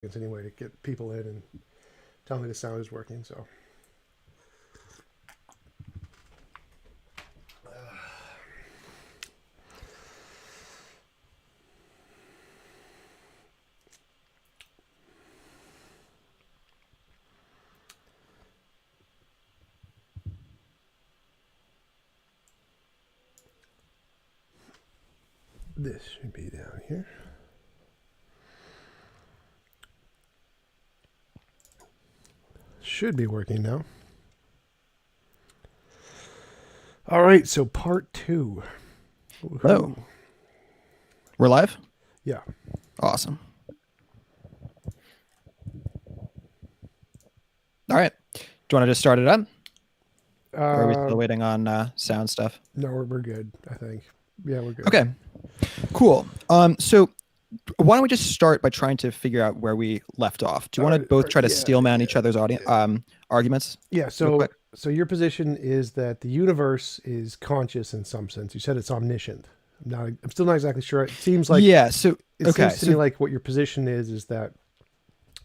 anyway to get people in and tell me the sound is working. So this should be down here. Should be working now. All right, so part 2. Hello. We're live? Yeah. Awesome. All right. Do you want to just start it up? Or are we still waiting on sound stuff? No, we're good, I think. Yeah, we're good. Okay. Cool. So why don't we just start by trying to figure out where we left off? Do you want to both try to steel man each other's arguments? Yeah, so your position is that the universe is conscious in some sense. You said it's omniscient. I'm still not exactly sure. It seems like it seems to me like what your position is that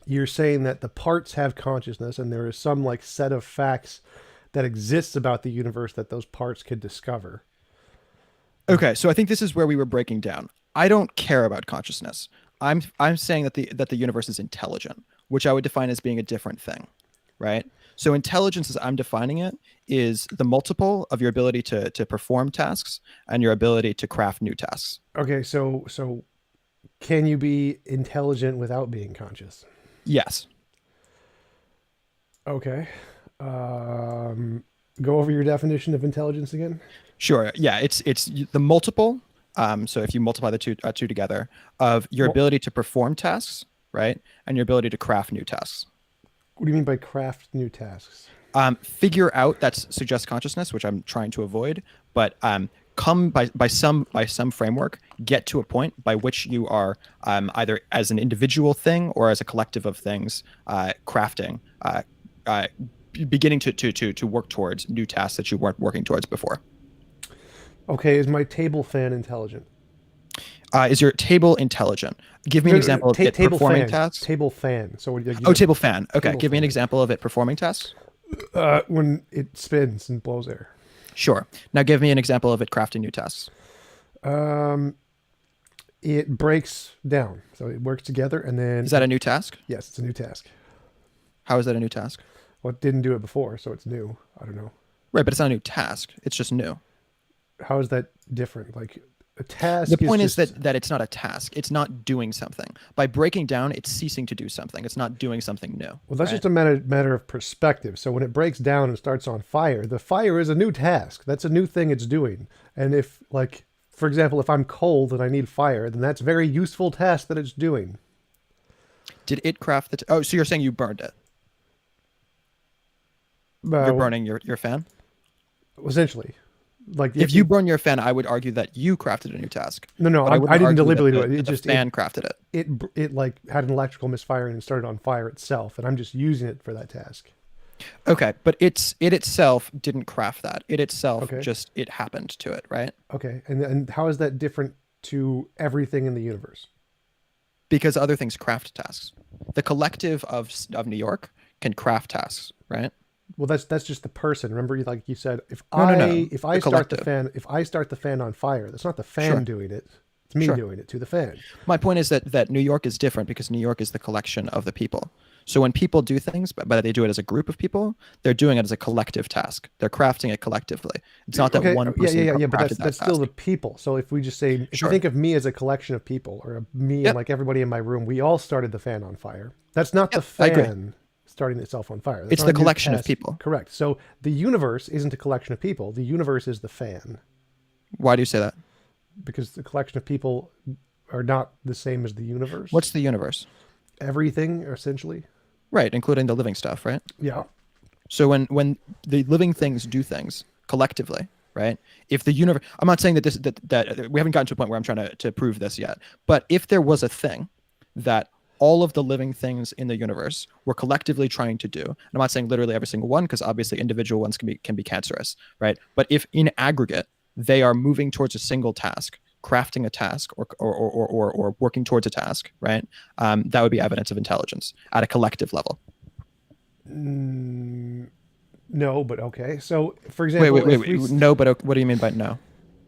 you're saying that the parts have consciousness and there is some like set of facts that exists about the universe that those parts could discover. Okay, so I think this is where we were breaking down. I don't care about consciousness. I'm saying that the universe is intelligent, which I would define as being a different thing, right? So intelligence, as I'm defining it, is the multiple of your ability to perform tasks and your ability to craft new tasks. Okay, so can you be intelligent without being conscious? Yes. Okay. Go over your definition of intelligence again. Sure. Yeah, it's the multiple. So if you multiply the two together, of your ability to perform tasks, right, and your ability to craft new tasks. What do you mean by craft new tasks? Figure out, that suggests consciousness, which I'm trying to avoid, but come by some framework, get to a point by which you are either as an individual thing or as a collective of things crafting, beginning to work towards new tasks that you weren't working towards before. Okay, is my table fan intelligent? Is your table intelligent? Give me an example of it performing tasks. Table fan. So table fan. Okay, give me an example of it performing tasks. When it spins and blows air. Sure. Now give me an example of it crafting new tasks. It breaks down, so it works together, and then. Is that a new task? Yes, it's a new task. How is that a new task? Well, it didn't do it before, so it's new. I don't know. Right, but it's not a new task. It's just new. How is that different? Like a task. The point is that it's not a task. It's not doing something. By breaking down, it's ceasing to do something. It's not doing something new. Well, that's just a matter of perspective. So when it breaks down and starts on fire, the fire is a new task. That's a new thing it's doing. And if, like, for example, if I'm cold and I need fire, then that's a very useful task that it's doing. Did it craft the... Oh, so you're saying you burned it? You're burning your fan? Essentially. Like if you burn your fan, I would argue that you crafted a new task. No, I didn't deliberately do it. It just fan crafted it. It like had an electrical misfiring and started on fire itself, and I'm just using it for that task. Okay, but it itself didn't craft that. It itself just it happened to it, right? Okay, and how is that different to everything in the universe? Because other things craft tasks. The collective of New York can craft tasks, right? Well, that's just the person. Remember, like you said, if I start the fan on fire, that's not the fan doing it. It's me doing it to the fan. My point is that New York is different because New York is the collection of the people. So when people do things, but they do it as a group of people, they're doing it as a collective task. They're crafting it collectively. It's not that one person. Yeah, but that's still the people. So if we just say, if you think of me as a collection of people, or me and like everybody in my room, we all started the fan on fire. That's not the fan starting itself on fire. It's the collection of people. Correct. So the universe isn't a collection of people. The universe is the fan. Why do you say that? Because the collection of people are not the same as the universe. What's the universe? Everything, essentially. Right, including the living stuff, right? Yeah. So when the living things do things collectively, right? If the universe, I'm not saying that that we haven't gotten to a point where I'm trying to prove this yet, but if there was a thing that all of the living things in the universe were collectively trying to do, and I'm not saying literally every single one, because obviously individual ones can be cancerous, right? But if in aggregate they are moving towards a single task, crafting a task or working towards a task, right? That would be evidence of intelligence at a collective level. No, but okay. So, for example, Wait. No, but what do you mean by no?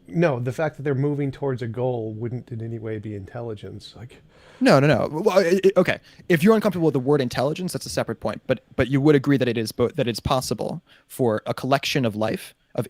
No, the fact that they're moving towards a goal wouldn't in any way be intelligence. Like, No. Well, okay. If you're uncomfortable with the word intelligence, that's a separate point. But you would agree that it is that it's possible for a collection of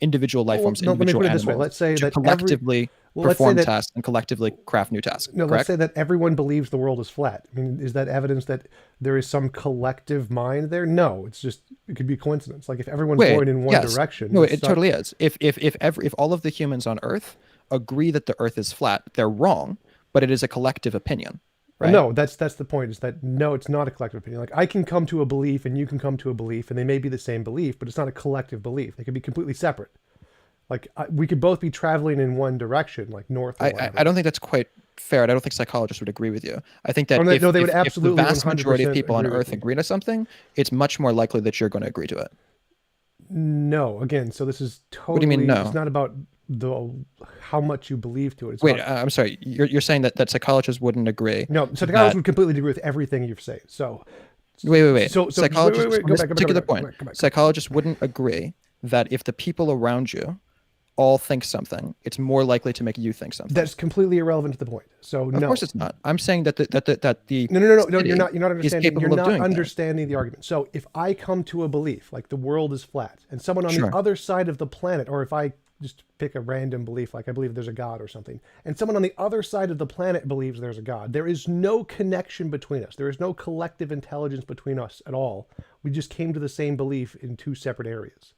individual life forms, no, let me individual put it this way. animals, Let's say to that collectively perform tasks and collectively craft new tasks. No, correct? let's say that everyone believes the world is flat. I mean, is that evidence that there is some collective mind there? No, it could be coincidence. Like if everyone's going in one direction. No, it totally is. If all of the humans on Earth agree that the Earth is flat, they're wrong, but it is a collective opinion. Right? No, that's the point. Is that no, it's not a collective opinion. Like I can come to a belief and you can come to a belief, and they may be the same belief, but it's not a collective belief. They could be completely separate. Like we could both be traveling in one direction, like north. Or I don't think that's quite fair. I don't think psychologists would agree with you. I think that they would absolutely if the vast majority of people on agree Earth agree to something, it's much more likely that you're going to agree to it. No, again, so this is totally. What do you mean no? It's not about how much you believe to it. Wait, I'm sorry. You're saying that psychologists wouldn't agree? No, psychologists would completely agree with everything you've said. So. Wait. So psychologists, go back, particular point. Psychologists wouldn't agree that if the people around you all think something, it's more likely to make you think something. That's completely irrelevant to the point. So of course it's not. I'm saying that the no, you're not understanding. You're not understanding the argument. So if I come to a belief like the world is flat, and someone on the other side of the planet, or if I just pick a random belief like I believe there's a God or something, and someone on the other side of the planet believes there's a God, there is no connection between us. There is no collective intelligence between us at all. We just came to the same belief in two separate areas.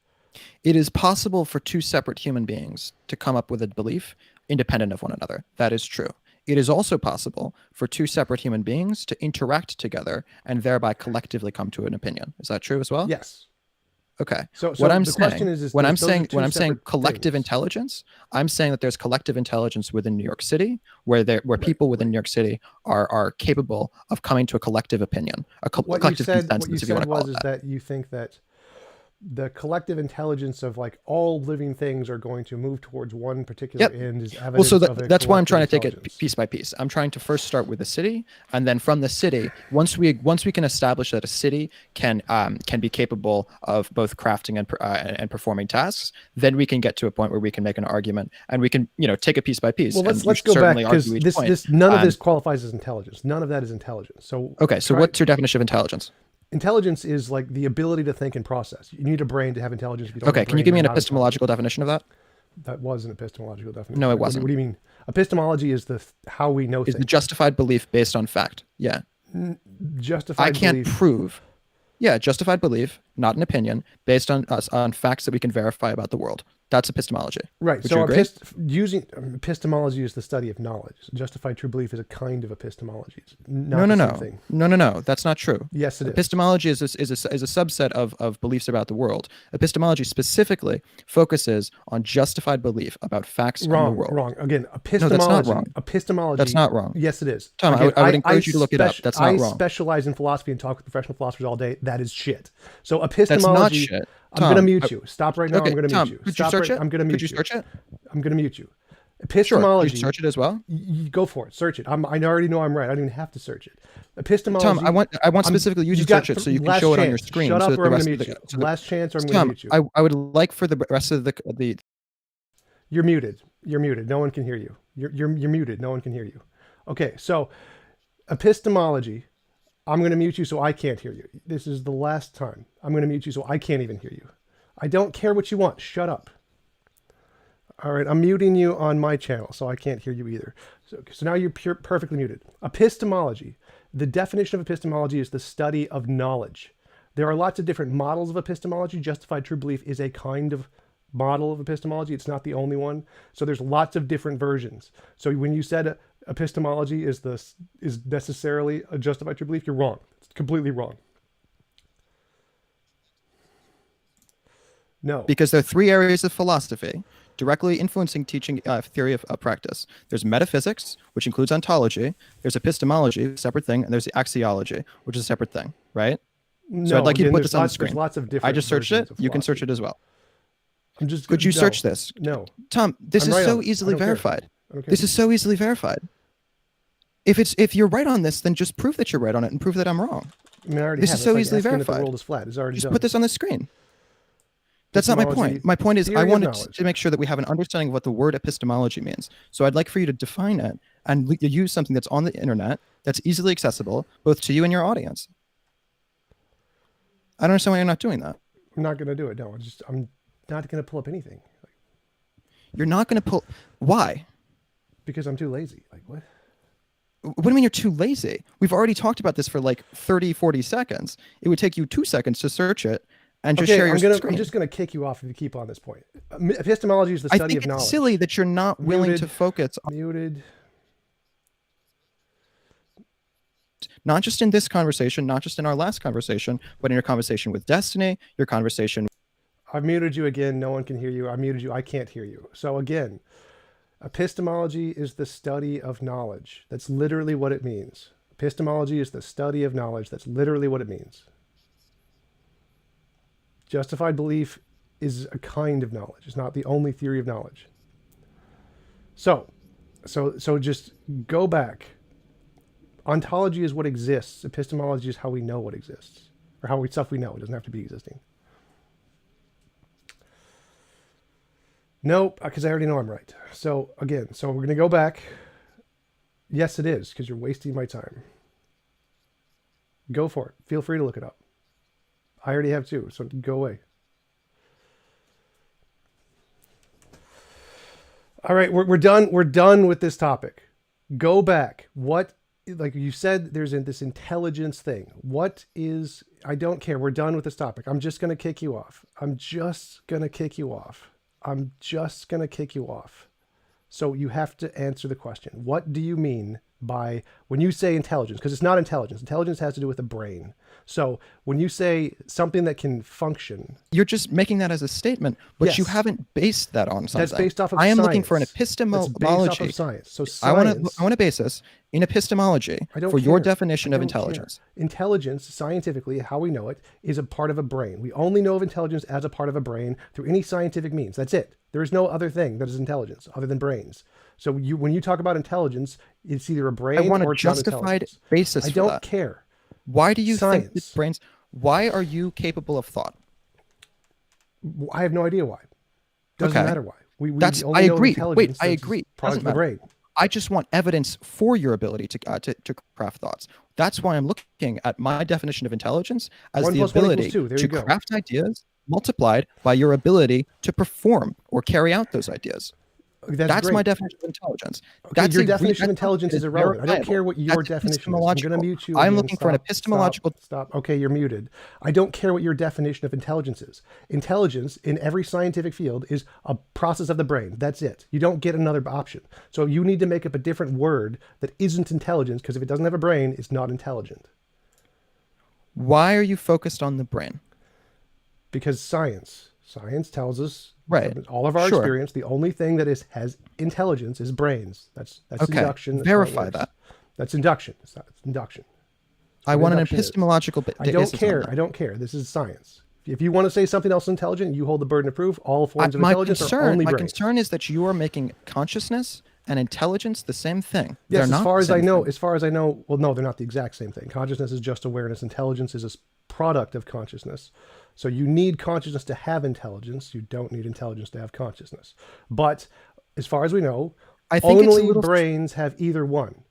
It is possible for two separate human beings to come up with a belief independent of one another. That is true. It is also possible for two separate human beings to interact together and thereby collectively come to an opinion. Is that true as well? Yes. Okay. So what I'm the saying, question is when I'm saying collective intelligence, I'm saying that there's collective intelligence within New York City, where people within New York City are capable of coming to a collective opinion, collective consensus, if you want to call it that. That you think that the collective intelligence of like all living things are going to move towards one particular end is evidence. Well, so that's why I'm trying to take it piece by piece. I'm trying to first start with the city, and then from the city, once we can establish that a city can be capable of both crafting and performing tasks, then we can get to a point where we can make an argument, and we can take it piece by piece. Well, let's go back, because none of this qualifies as intelligence. None of that is intelligence. So okay, so what's your definition of intelligence? Intelligence is like the ability to think and process. You need a brain to have intelligence. If you don't okay, can you give me an epistemological definition of that? That was an epistemological definition. No, it wasn't. What do you mean? Epistemology is how we know things. Is the justified belief based on fact? Yeah. Justified belief. I can't prove. Yeah, justified belief, not an opinion, based on facts that we can verify about the world. That's epistemology. Right. So using epistemology is the study of knowledge. Justified true belief is a kind of epistemology. It's not No. That's not true. Yes, it is. Epistemology is a subset of beliefs about the world. Epistemology specifically focuses on justified belief about facts in the world. Wrong. Again, epistemology. No, that's not wrong. Epistemology. That's not wrong. Yes, it is. Tom, again, I would encourage you to look it up. That's not wrong. I specialize in philosophy and talk with professional philosophers all day. That is shit. So epistemology. That's not shit. I'm going to mute you. Stop right now. Okay, I'm going to mute you. Could you search it? I'm going to mute you. Could you search it? I'm going to mute you. Epistemology. Sure. Could you search it as well? You go for it. Search it. I already know I'm right. I don't even have to search it. Epistemology. Tom, I want specifically you to search it so you can show it on your screen. Shut up, so or I'm going to mute you. Last chance, or I'm going to mute you. Tom, I would like for the rest of the. You're muted. You're muted. No one can hear you. You're muted. No one can hear you. Okay, so epistemology. I'm going to mute you so I can't hear you. This is the last time. I'm going to mute you so I can't even hear you. I don't care what you want. Shut up. All right, I'm muting you on my channel so I can't hear you either. So now you're perfectly muted. Epistemology. The definition of epistemology is the study of knowledge. There are lots of different models of epistemology. Justified true belief is a kind of model of epistemology. It's not the only one. So there's lots of different versions. So when you said epistemology is necessarily a justified true belief, you're wrong. It's completely wrong. No. Because there are three areas of philosophy directly influencing teaching theory of practice. There's metaphysics, which includes ontology. There's epistemology, a separate thing, and there's the axiology, which is a separate thing, right? No, so I'd like you to put this on the screen. screen. Lots of different I just searched it. You can search it as well. Could you search this? No. Tom, this is so easily verified. I don't care. This is so easily verified. If you're right on this, then just prove that you're right on it and prove that I'm wrong. I mean, I already This have. is It's so like easily asking if verified. the world is flat. It's already Just done. put this on the screen. That's not my point. My point is I theory of wanted knowledge. to make sure that we have an understanding of what the word epistemology means. So I'd like for you to define it and use something that's on the internet that's easily accessible both to you and your audience. I don't understand why you're not doing that. I'm not going to do it. No, I'm not going to pull up anything. You're not going to pull. Why? Because I'm too lazy. Like, what? What do you mean you're too lazy? We've already talked about this for like 30, 40 seconds. It would take you 2 seconds to search it and just share your screen. I'm just going to kick you off if you keep on this point. Epistemology is the study of knowledge. It's silly that you're not willing to focus on. Muted. Not just in this conversation, not just in our last conversation, but in your conversation with Destiny, your conversation. I've muted you again. No one can hear you. I muted you. I can't hear you. So again, epistemology is the study of knowledge. That's literally what it means. Epistemology is the study of knowledge. That's literally what it means. Justified belief is a kind of knowledge. It's not the only theory of knowledge. So just go back. Ontology is what exists. Epistemology is how we know what exists, or stuff we know. It doesn't have to be existing. Nope, because I already know I'm right. So again, we're going to go back. Yes, it is, because you're wasting my time. Go for it. Feel free to look it up. I already have too, so go away. All right, we're done. We're done with this topic. Go back. What, like you said, there's this intelligence thing. What is, I don't care. We're done with this topic. I'm just going to kick you off. I'm just going to kick you off. So you have to answer the question. What do you mean by when you say intelligence? Because it's not intelligence. Intelligence has to do with the brain. So when you say something that can function, you're just making that as a statement, but yes, you haven't based that on something. That's based off of I am science. looking for an epistemology. That's based off of science. So science. I want a basis in epistemology for your definition of intelligence. Intelligence, scientifically, how we know it, is a part of a brain. We only know of intelligence as a part of a brain through any scientific means. That's it. There is no other thing that is intelligence other than brains. So when you talk about intelligence, it's either a brain or it's not intelligence. I want a justified basis for that. I don't care. Why do you think that brains? Why are you capable of thought? I have no idea why. Doesn't matter why. I agree. Wait, I agree. Product of the brain. I just want evidence for your ability to craft thoughts. That's why I'm looking at my definition of intelligence as the ability to craft ideas multiplied by your ability to perform or carry out those ideas. That's my definition of intelligence. Okay, your definition of intelligence is irrelevant. I don't care what your definition is. I'm going to mute you. I'm looking for an epistemological. Stop. Okay, you're muted. I don't care what your definition of intelligence is. Intelligence in every scientific field is a process of the brain. That's it. You don't get another option. So you need to make up a different word that isn't intelligence, because if it doesn't have a brain, it's not intelligent. Why are you focused on the brain? Because science tells us, right, all of our experience, the only thing that has intelligence is brains. That's induction. That's verify that. That's induction. It's induction. I want an epistemological basis. I don't care. I don't care. This is science. If you want to say something else intelligent, you hold the burden of proof. All forms of intelligence are only brains. My concern is that you are making consciousness and intelligence the same thing. Yes, as far as I know, well, no, they're not the exact same thing. Consciousness is just awareness. Intelligence is a product of consciousness. So you need consciousness to have intelligence. You don't need intelligence to have consciousness. But as far as we know, only brains have either one.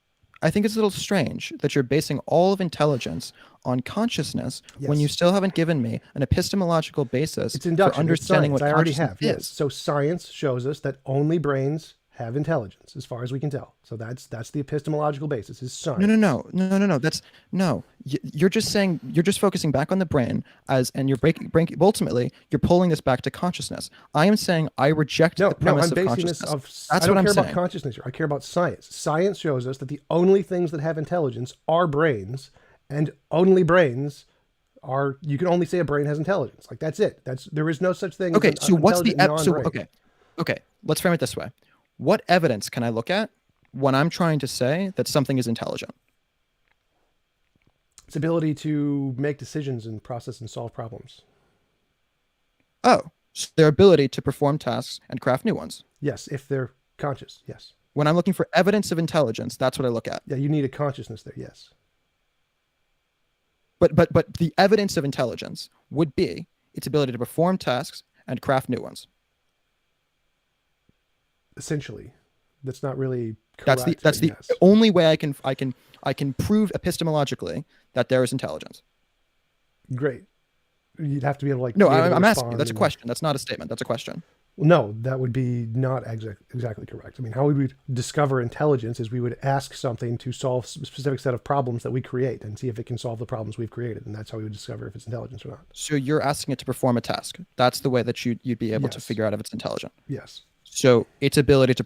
I think it's a little strange that you're basing all of intelligence on consciousness when you still haven't given me an epistemological basis for understanding what consciousness is. Yes. So science shows us that only brains have intelligence, as far as we can tell. So that's the epistemological basis, is science. No. You're just saying, you're just focusing back on the brain and you're ultimately you're pulling this back to consciousness. I am saying I reject the premise of consciousness. I don't care about consciousness here. I care about science. Science shows us that the only things that have intelligence are brains, and only brains are, you can only say a brain has intelligence. Like, that's it. There is no such thing. Okay, so what's the okay, let's frame it this way. What evidence can I look at when I'm trying to say that something is intelligent? Its ability to make decisions and process and solve problems. Oh, so their ability to perform tasks and craft new ones. Yes, if they're conscious, yes. When I'm looking for evidence of intelligence, that's what I look at. Yeah, you need a consciousness there, yes. But the evidence of intelligence would be its ability to perform tasks and craft new ones. Essentially. That's not really correct. That's the yes. only way I can prove epistemologically that there is intelligence. Great. You'd have to be able to like. No, be able to I'm asking you. respond That's a and- question. That's not a statement. That's a question. No, that would be not exactly correct. I mean, how we would discover intelligence is we would ask something to solve a specific set of problems that we create and see if it can solve the problems we've created. And that's how we would discover if it's intelligence or not. So you're asking it to perform a task. That's the way that you'd be able to Yes. figure out if it's intelligent. Yes. So its ability to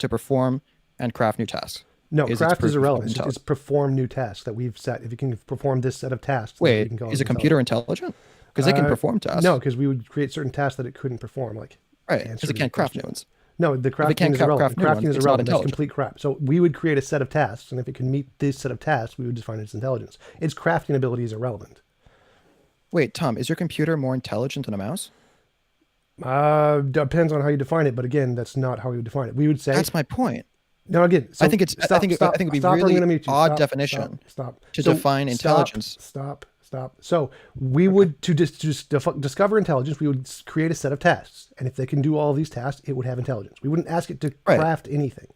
perform and craft new tasks. No, its craft proof is of irrelevant. It's intelligence. just perform new tasks that we've set. If you can perform this set of tasks, then we Wait, can call is it a computer intelligent? Because it can perform tasks. No, because we would create certain tasks that it couldn't perform, like Right, answer because it these can't craft new questions. ones. No, the it crafting can't is irrelevant. craft new ones, Crafting is it's not irrelevant. That's intelligent. complete crap. So we would create a set of tasks, and if it can meet this set of tasks, we would define its intelligence. Its crafting ability is irrelevant. Wait, Tom, is your computer more intelligent than a mouse? Depends on how you define it, but again, that's not how we would define it. We would say That's my point. no. Again, so I think it's. I think it'd be stop, or I'm really gonna mute you. odd Stop, definition Stop. to So define stop, intelligence. Stop. So we would to discover intelligence, we would create a set of tasks, and if they can do all of these tasks, it would have intelligence. We wouldn't ask it to Right. craft anything.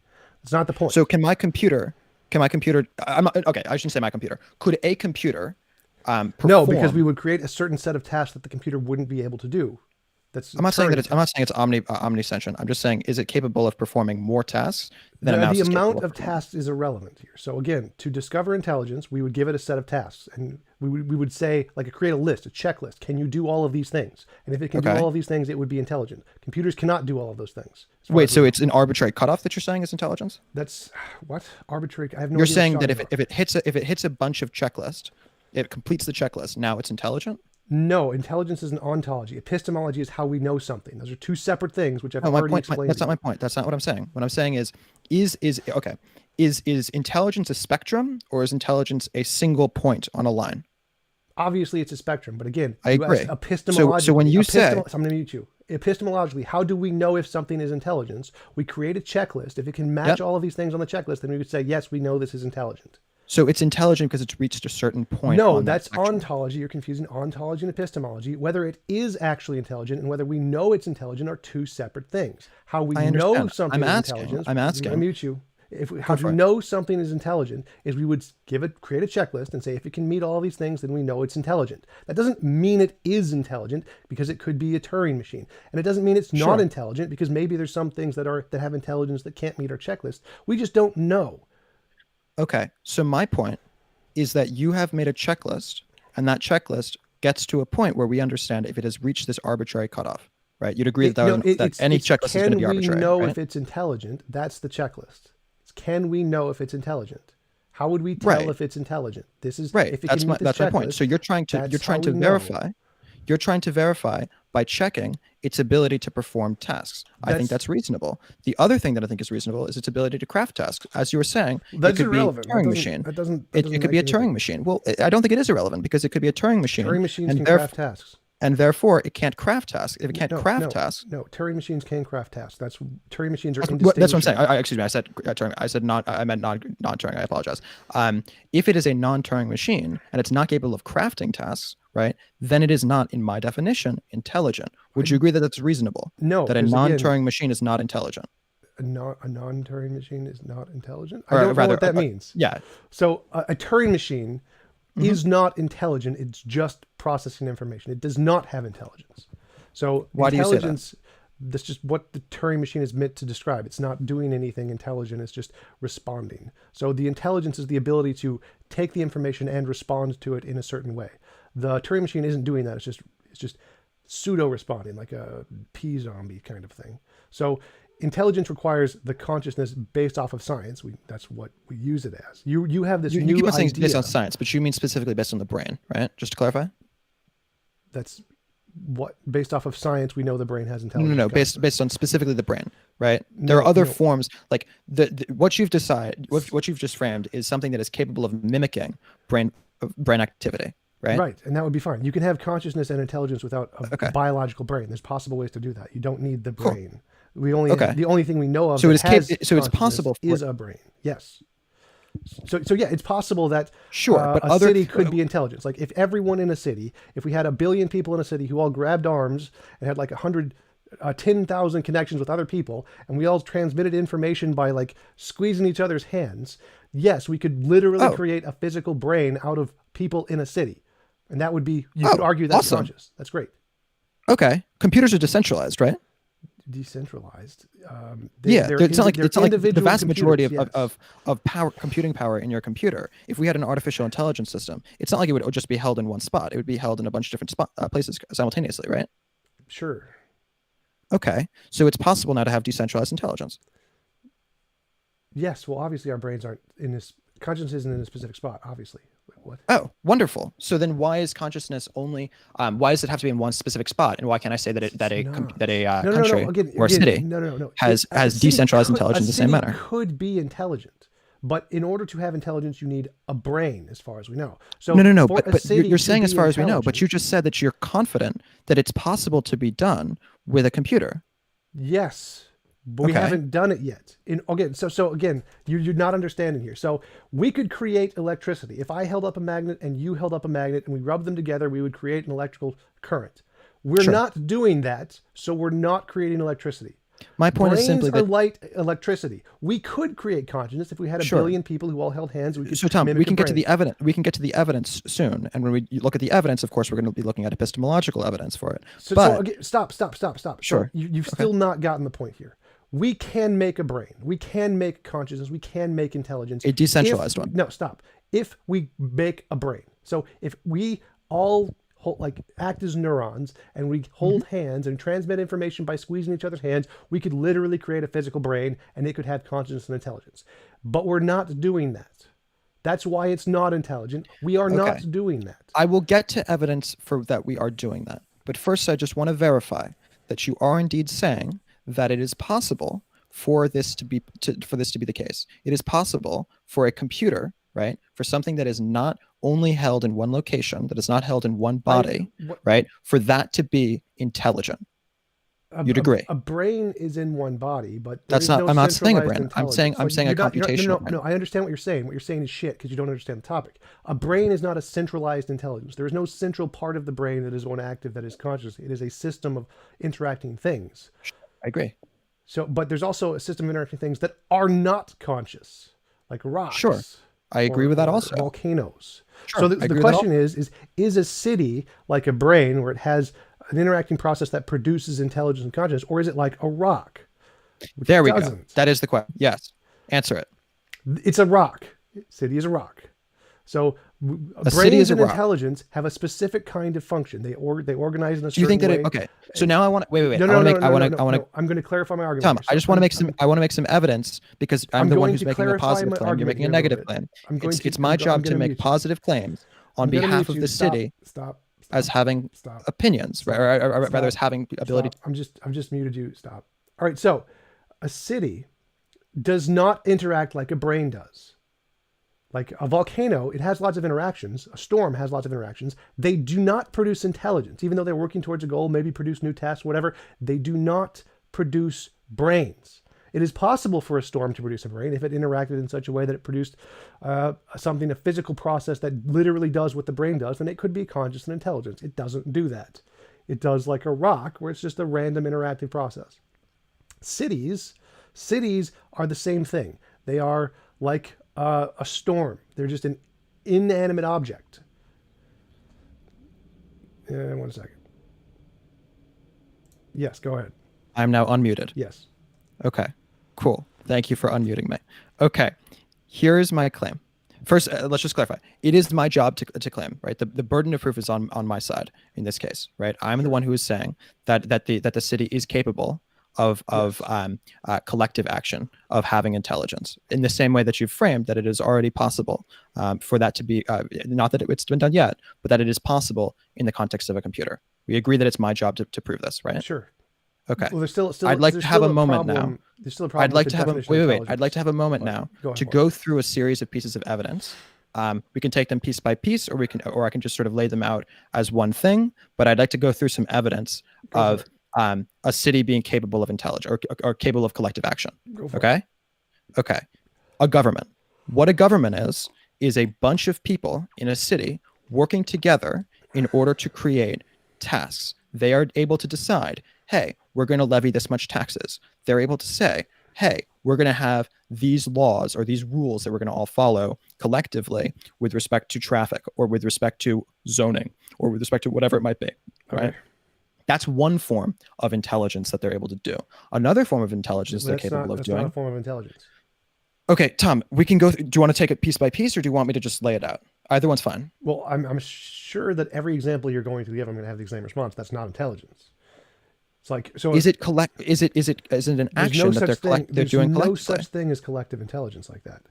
That's not the point. So can my computer? I'm not, okay. I shouldn't say my computer. Could a computer? no, Perform, because we would create a certain set of tasks that the computer wouldn't be able to do. That's I'm not saying that current. I'm not saying it's omniscient. I'm just saying, is it capable of performing more tasks than a The mouse? is amount capable of tasks is irrelevant here. So again, to discover intelligence, we would give it a set of tasks, and we would say, like, create a list, a checklist. Can you do all of these things? And if it can do Okay. all of these things, it would be intelligent. Computers cannot do all of those things. as far Wait, as so we know. it's an arbitrary cutoff that you're saying is intelligence? That's what arbitrary. I have no You're idea what saying you're that talking if it hits a bunch of checklist, it completes the checklist. Now it's intelligent. No, intelligence is an ontology. Epistemology is how we know something. Those are two separate things, which I've No, already explained. that's not my point. That's not what I'm saying. What I'm saying is intelligence a spectrum, or is intelligence a single point on a line? Obviously, it's a spectrum, but again, I you asked agree. epistemologically. So when you say- so I'm going to mute you. Epistemologically, how do we know if something is intelligence? We create a checklist. If it can match Yep. all of these things on the checklist, then we would say, yes, we know this is intelligent. So it's intelligent because it's reached a certain point. No, on that that's spectrum. ontology. You're confusing ontology and epistemology. Whether it is actually intelligent and whether we know it's intelligent are two separate things. How we I know understand. something I'm is asking. intelligent. I'm asking. I mute you. How for to it. know something is intelligent is we would create a checklist and say if it can meet all these things, then we know it's intelligent. That doesn't mean it is intelligent because it could be a Turing machine, and it doesn't mean it's not Sure. intelligent because maybe there's some things that have intelligence that can't meet our checklist. We just don't know. Okay. So my point is that you have made a checklist, and that checklist gets to a point where we understand if it has reached this arbitrary cutoff, right? You'd agree that any checklist is going to be arbitrary. Can we know right? if it's intelligent? That's the checklist. Can we know if it's intelligent? How would we tell Right. if it's intelligent? This is Right. If it that's can my meet this that's my point. checklist, So you're trying to that's how we know. verify. You're trying to verify by checking its ability to perform tasks. I think that's reasonable. The other thing that I think is reasonable is its ability to craft tasks. As you were saying, That's it could irrelevant. be a Turing That machine. doesn't It could be a make Turing anything. machine. Well, I don't think it is irrelevant because it could be a Turing machine. Turing machines and can theref- craft tasks. And therefore, it can't craft tasks. If it can't craft tasks, No, Turing machines can craft tasks. Turing machines are that's what I'm saying. indistinguishable. Excuse me. I said Turing. I said not. I meant non-Turing. I apologize. If it is a non-Turing machine and it's not capable of crafting tasks, right? Then it is not, in my definition, intelligent. Would you agree that that's reasonable? No, That a because again, non-Turing machine is not intelligent. a non-Turing machine is not intelligent. Or I don't know rather, what that means. Yeah. So a Turing machine Mm-hmm. is not intelligent. It's just processing information. It does not have intelligence. So Why do you say that? intelligence, that's just what the Turing machine is meant to describe. It's not doing anything intelligent. It's just responding. So the intelligence is the ability to take the information and respond to it in a certain way. The Turing machine isn't doing that. It's just pseudo responding, like a P zombie kind of thing. So intelligence requires the consciousness based off of science. That's what we use it as. You have this You new keep on saying idea. it's based on science, but you mean specifically based on the brain, right? Just to clarify. That's what based off of science we know the brain has No, intelligence. no, no. Based on specifically the brain, right? There are other forms, like what you've decided, what you've just framed is something that is capable of mimicking brain activity, right? Right, and that would be fine. You can have consciousness and intelligence without a Okay. biological brain. There's possible ways to do that. You don't need the brain. The only thing we know of So that it's has so it's consciousness possible is a brain. Yes. So yeah, it's possible that Sure, but a city could be intelligence. Like if everyone in a city, if we had 1 billion people in a city who all grabbed arms and had like 10,000 connections with other people, and we all transmitted information by like squeezing each other's hands, yes, we could literally create a physical brain out of people in a city. And that would be, you could argue that's awesome. conscious. That's great. Okay. Computers are decentralized, right? Decentralized. It's not like the vast majority yes. of computing power in your computer. If we had an artificial intelligence system, it's not like it would just be held in one spot. It would be held in a bunch of different places simultaneously, right? Sure. Okay. So it's possible now to have decentralized intelligence. Yes. Well, obviously our brains aren't in this, consciousness isn't in a specific spot, obviously. What? Oh, wonderful. So then why is consciousness only, why does it have to be in one specific spot? And why can't I say that a country or a city has decentralized intelligence in the same manner? Could be intelligent, but in order to have intelligence, you need a brain, as far as we know. So no. But you're saying as far as we know, but you just said that you're confident that it's possible to be done with a computer. Yes. But we haven't done it yet. So again, you're not understanding here. So we could create electricity. If I held up a magnet and you held up a magnet and we rubbed them together, we would create an electrical current. We're not doing that, so we're not creating electricity. My point is simply that light electricity. We could create consciousness if we had 1 billion people who all held hands. So Tom, we can get to the evidence. We can get to the evidence soon, and when we look at the evidence, of course, we're going to be looking at epistemological evidence for it. So again, stop. Sure. So you've still not gotten the point here. We can make a brain. We can make consciousness. We can make intelligence. A decentralized one. No, stop. If we make a brain. So if we all act as neurons and we hold hands and transmit information by squeezing each other's hands, we could literally create a physical brain and it could have consciousness and intelligence. But we're not doing that. That's why it's not intelligent. We are not doing that. I will get to evidence for that we are doing that. But first, I just want to verify that you are indeed saying that it is possible for this to be the case. It is possible for a computer, right, for something that is not only held in one location, that is not held in one body, right, for that to be intelligent. You'd agree? A brain is in one body, but that's not. I'm not saying a brain. I'm saying a computational. No, I understand what you're saying. What you're saying is shit because you don't understand the topic. A brain is not a centralized intelligence. There is no central part of the brain that is one active that is conscious. It is a system of interacting things. I agree. So, but there's also a system of interacting things that are not conscious, like rocks. Sure, I agree with that also. Volcanoes. Sure, so the question is a city like a brain where it has an interacting process that produces intelligence and consciousness, or is it like a rock? There we go. That is the question. Yes. Answer it. It's a rock. City is a rock. So brains and intelligence have a specific kind of function. They organize in a certain way. Do you think that okay? So now I want to wait. No, I'm going to clarify my argument. Tom, I just want to make some. I want to make some evidence because I'm the one who's making a positive claim. You're making a negative claim. It's my job to make positive claims on behalf of the city. Stop. As having opinions, or rather as having the ability. I've just muted you. Stop. All right. So a city does not interact like a brain does. Like a volcano, it has lots of interactions. A storm has lots of interactions. They do not produce intelligence, even though they're working towards a goal, maybe produce new tasks, whatever. They do not produce brains. It is possible for a storm to produce a brain if it interacted in such a way that it produced a physical process that literally does what the brain does, then it could be conscious and intelligence. It doesn't do that. It does like a rock, where it's just a random interactive process. Cities are the same thing. They are like a storm. They're just an inanimate object. 1 second. Yes, go ahead. I'm now unmuted. Yes. Okay, cool. Thank you for unmuting me. Okay, here's my claim. First, let's just clarify. It is my job to claim, right? The burden of proof is on my side in this case, right? I'm the one who is saying that the city is capable of collective action, of having intelligence, in the same way that you've framed that it is already possible for that to be, not that it's been done yet, but that it is possible in the context of a computer. We agree that it's my job to prove this, right? Sure. Okay. Well, there's still I'd like to have a moment now. There's still a problem. I'd like to have I'd like to have a moment now to go through a series of pieces of evidence. We can take them piece by piece, or I can just sort of lay them out as one thing. But I'd like to go through some evidence of a city being capable of intelligence or capable of collective action. Go for it. Okay. Okay. A government. What a government is a bunch of people in a city working together in order to create tasks. They are able to decide, hey, we're going to levy this much taxes. They're able to say, hey, we're going to have these laws or these rules that we're going to all follow collectively with respect to traffic or with respect to zoning or with respect to whatever it might be, right? Okay. That's one form of intelligence that they're able to do. Another form of intelligence they're capable of That's doing. not a form of intelligence. Okay, Tom, we can go. Do you want to take it piece by piece, or do you want me to just lay it out? Either one's fine. Well, I'm sure that every example you're going to give, I'm going to have the same response. That's not intelligence. It's like, so Is it collect? Is it an action that they're doing collectively? There's no such thing as collective intelligence like that.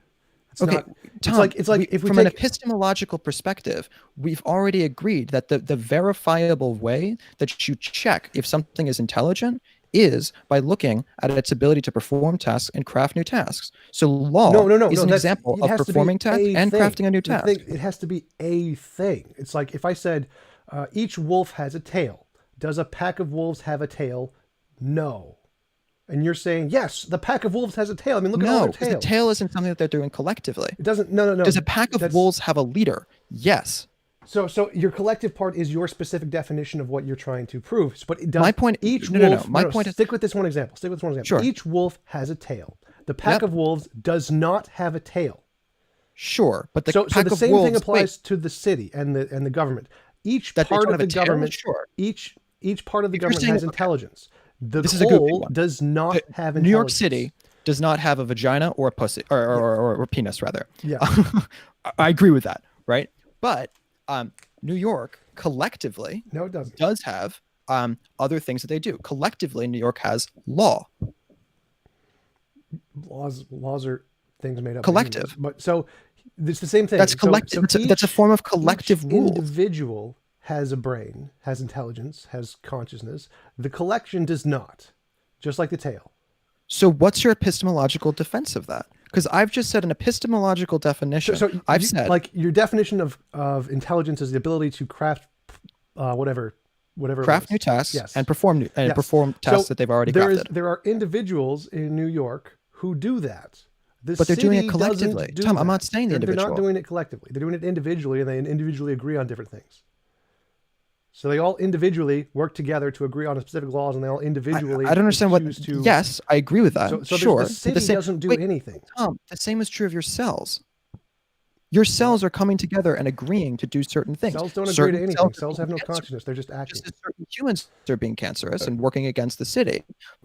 It's Okay, not, Tom, it's like if we from take an epistemological perspective, we've already agreed that the verifiable way that you check if something is intelligent is by looking at its ability to perform tasks and craft new tasks. So law is an example of performing tasks and crafting a new task. It has to be a thing. It's like if I said, each wolf has a tail. Does a pack of wolves have a tail? No. And you're saying, yes, the pack of wolves has a tail. I mean, look at all their tails. No, the tail isn't something that they're doing collectively. It doesn't, no. Does a pack of wolves have a leader? Yes. So your collective part is your specific definition of what you're trying to prove. But it does, my point, each no, wolf, my point is, stick with this one example. Sure. Each wolf has a tail. The pack of wolves does not have a tail. Sure, but the so pack the of same wolves, thing applies to the city and the government. Each that part of the tail? government, Sure. each part of the government has intelligence. The this is a good whole one. does not have intelligence. New York City does not have a vagina or a pussy or penis, rather. Yeah, I agree with that, right? But New York collectively no, it doesn't. Does have other things that they do. Collectively, New York has law. Laws are things made up. Collective. But so it's the same thing. That's collective. So that's a form of collective rule. Individual has a brain, has intelligence, has consciousness. The collection does not, just like the tail. So what's your epistemological defense of that? Because I've just said an epistemological definition. So I've said, like, your definition of intelligence is the ability to craft whatever craft new tasks and perform tasks that they've already crafted. There are individuals in New York who do that. But they're doing it collectively. Tom, I'm not saying the individual. They're not doing it collectively. They're doing it individually, and they individually agree on different things. So they all individually work together to agree on specific laws, and they all individually. I don't understand what. Yes, I agree with that. So sure, the city doesn't do anything. Tom, the same is true of your cells. Your cells are coming together and agreeing to do certain things. Cells don't agree to anything. Cells have no consciousness. They're just acting. Just as certain humans are being cancerous and working against the city,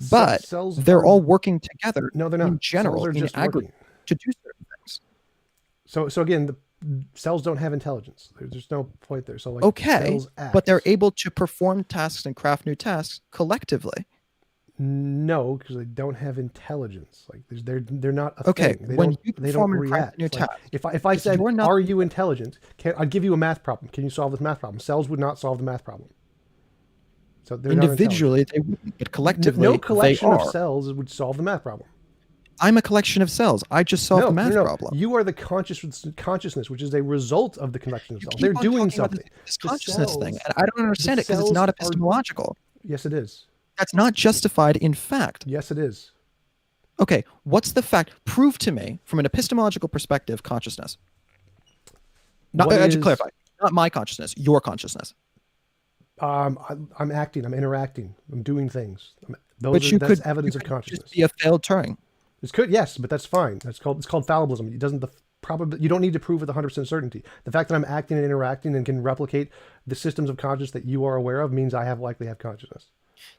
but they're all working together. No, they're not. In general, in aggregate, to do certain things. So again, cells don't have intelligence. There's no point there. So like, okay, cells act. But they're able to perform tasks and craft new tasks collectively. No, because they don't have intelligence. Like they're not a okay. thing. They don't react. New tasks. If I said, "Are you intelligent?" I'd give you a math problem. Can you solve this math problem? Cells would not solve the math problem. So they're individually they wouldn't, but collectively no collection they of cells would solve the math problem. I'm a collection of cells. I just solved the math problem. You are the consciousness, which is a result of the collection of cells. They're doing something. This consciousness thing, and I don't understand it because it's not epistemological. Yes, it is. That's not justified in fact. Yes, it is. Okay, what's the fact? Prove to me, from an epistemological perspective, consciousness. To clarify, not my consciousness, your consciousness. I'm acting. I'm interacting. I'm doing things. That's evidence of consciousness. Just be a failed Turing. This could, yes, but that's fine. It's called fallibilism. It doesn't you don't need to prove with 100% certainty. The fact that I'm acting and interacting and can replicate the systems of consciousness that you are aware of means I likely have consciousness.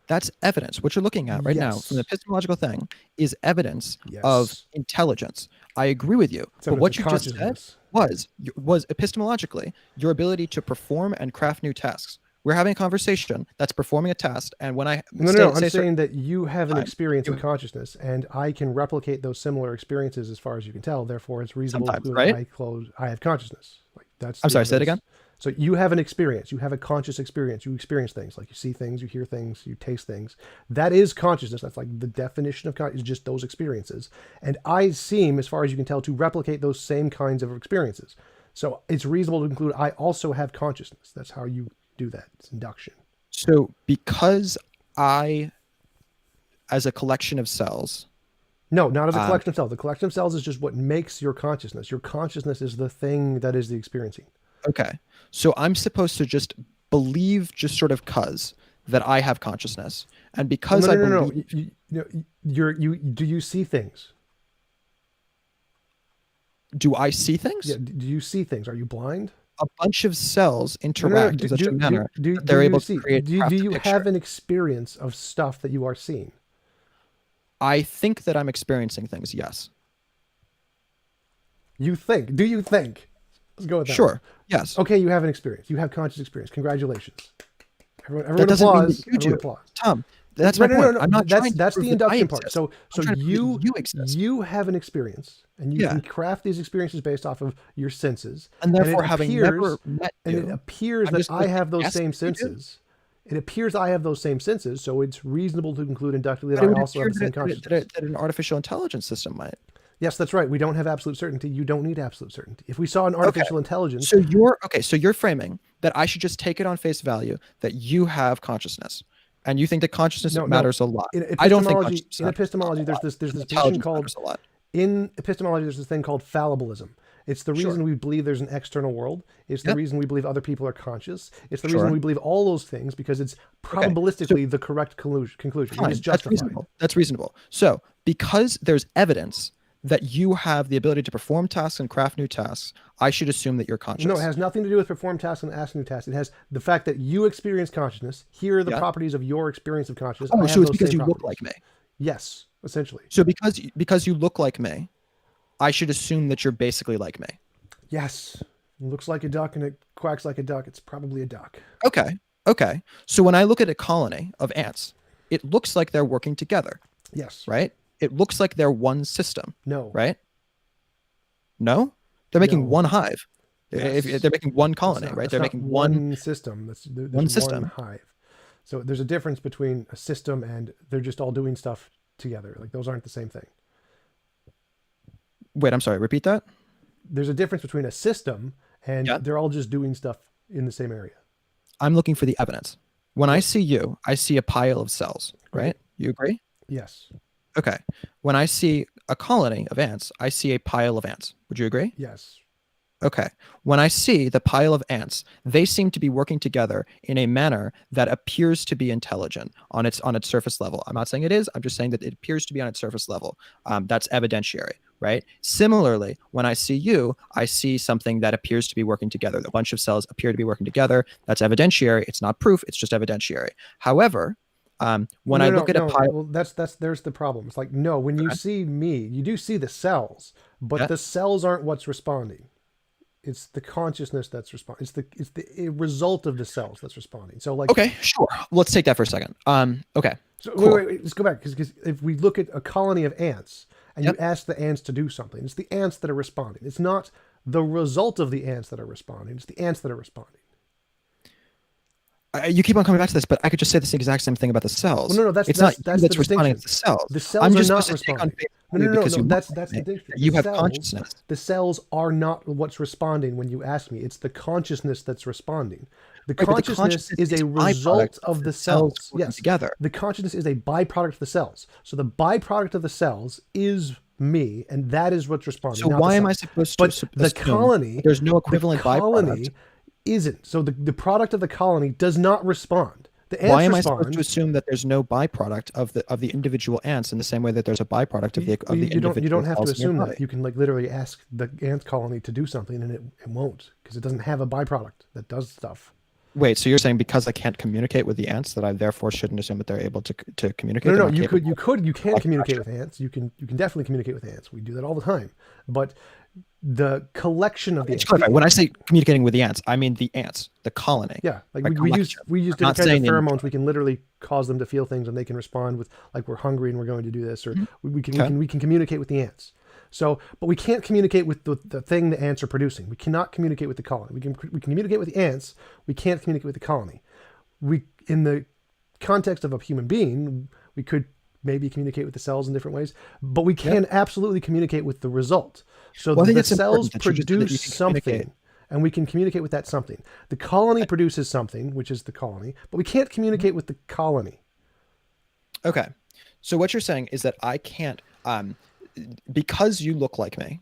That's evidence. What you're looking at right now from the epistemological thing is evidence of intelligence. I agree with you. But what you just said was epistemologically your ability to perform and craft new tasks. We're having a conversation that's performing a task, and when I'm saying that you have an experience of consciousness, and I can replicate those similar experiences as far as you can tell. Therefore, it's reasonable that I have consciousness. Like that's. I'm sorry. Say it again. So you have an experience. You have a conscious experience. You experience things, like you see things, you hear things, you taste things. That is consciousness. That's like the definition of consciousness, is just those experiences. And I seem, as far as you can tell, to replicate those same kinds of experiences. So it's reasonable to conclude I also have consciousness. That's how you do that. It's induction. So because I, as a collection of cells. No, not as a collection of cells. The collection of cells is just what makes your consciousness. Your consciousness is the thing that is the experiencing. Okay. So I'm supposed to just believe, just sort of that I have consciousness. And because no, I no, no, believe... do you see things? Do I see things? Yeah, do you see things? Are you blind? A bunch of cells interact in such a manner that they're able to create do you have an experience of stuff that you are seeing? I think that I'm experiencing things, yes. You think. Do you think? Let's go with that. Sure. Yes. Okay, you have an experience. You have conscious experience. Congratulations. Everyone that doesn't applause. Mean that you do. Applause. Tom, that's my point. I'm not that's the induction part. So you exist. You have an experience, and you can craft these experiences based off of your senses. And therefore, having never met you, and it appears that I have those same senses. It appears I have those same senses, so it's reasonable to conclude inductively that I also have the same consciousness. That an artificial intelligence system might. Yes, that's right. We don't have absolute certainty. You don't need absolute certainty. If we saw an artificial intelligence... So you're framing that I should just take it on face value that you have consciousness. And you think that consciousness matters a lot. I don't think in epistemology, there's this position called... In epistemology, there's this thing called fallibilism. It's the reason we believe there's an external world. It's the reason we believe other people are conscious. It's the reason we believe all those things, because it's probabilistically the correct conclusion. Fine, it is justified. That's reasonable. So because there's evidence that you have the ability to perform tasks and craft new tasks, I should assume that you're conscious. No, it has nothing to do with perform tasks and ask new tasks. It has the fact that you experience consciousness. Here are the properties of your experience of consciousness. Oh, so it's because you look like me. Yes, essentially. So because you look like me, I should assume that you're basically like me. Yes. It looks like a duck and it quacks like a duck. It's probably a duck. Okay. So when I look at a colony of ants, it looks like they're working together. Yes. Right? It looks like they're one system. No. Right? No? They're making one hive. Yes. They're making one colony, right? They're making one system. There's one system. One hive. So there's a difference between a system and they're just all doing stuff together. Like those aren't the same thing. Wait, I'm sorry. Repeat that. There's a difference between a system and they're all just doing stuff in the same area. I'm looking for the evidence. When I see you, I see a pile of cells, right? You agree? Yes. Okay. When I see a colony of ants, I see a pile of ants. Would you agree? Yes. Okay. When I see the pile of ants, they seem to be working together in a manner that appears to be intelligent on its surface level. I'm not saying it is. I'm just saying that it appears to be on its surface level. That's evidentiary, right? Similarly, when I see you, I see something that appears to be working together. A bunch of cells appear to be working together. That's evidentiary. It's not proof. It's just evidentiary. However, when I look at a pile, well, there's the problem. It's like, no, when you see me, you do see the cells, but the cells aren't what's responding. It's the consciousness that's responding. It's the result of the cells that's responding. So like, okay, sure. Let's take that for a second. Okay. So cool. wait, let's go back because if we look at a colony of ants and you ask the ants to do something, it's the ants that are responding. It's not the result of the ants that are responding. It's the ants that are responding. You keep on coming back to this, but I could just say the exact same thing about the cells. Well, no, that's responding to the cells. The cells are not responding. No, that's the distinction. You have consciousness. The cells are not what's responding when you ask me. It's the consciousness that's responding. The consciousness is a result of the cells. Yes, together. The consciousness is a byproduct of the cells. So the byproduct of the cells is me, and that is what's responding. So why am I supposed to? But the colony, there's no equivalent byproduct. Isn't. So the product of the colony does not respond. The ants Why am I supposed to assume that there's no byproduct of the individual ants in the same way that there's a byproduct of the individual? You don't have to assume that. You can like literally ask the ant colony to do something and it won't, because it doesn't have a byproduct that does stuff. Wait, so you're saying because I can't communicate with the ants that I therefore shouldn't assume that they're able to communicate? No, you can communicate with ants. You can definitely communicate with ants. We do that all the time. But the collection of the ants. When I say communicating with the ants, I mean the ants, the colony. Yeah, like we use different kinds of pheromones. We can literally cause them to feel things, and they can respond with like we're hungry and we're going to do this, or we can communicate with the ants. So, but we can't communicate with the thing the ants are producing. We cannot communicate with the colony. We can communicate with the ants. We can't communicate with the colony. In the context of a human being, we could maybe communicate with the cells in different ways, but we can absolutely communicate with the result. So the cells produce something, and we can communicate with that something. The colony produces something, which is the colony, but we can't communicate with the colony. Okay. So what you're saying is that I can't, because you look like me,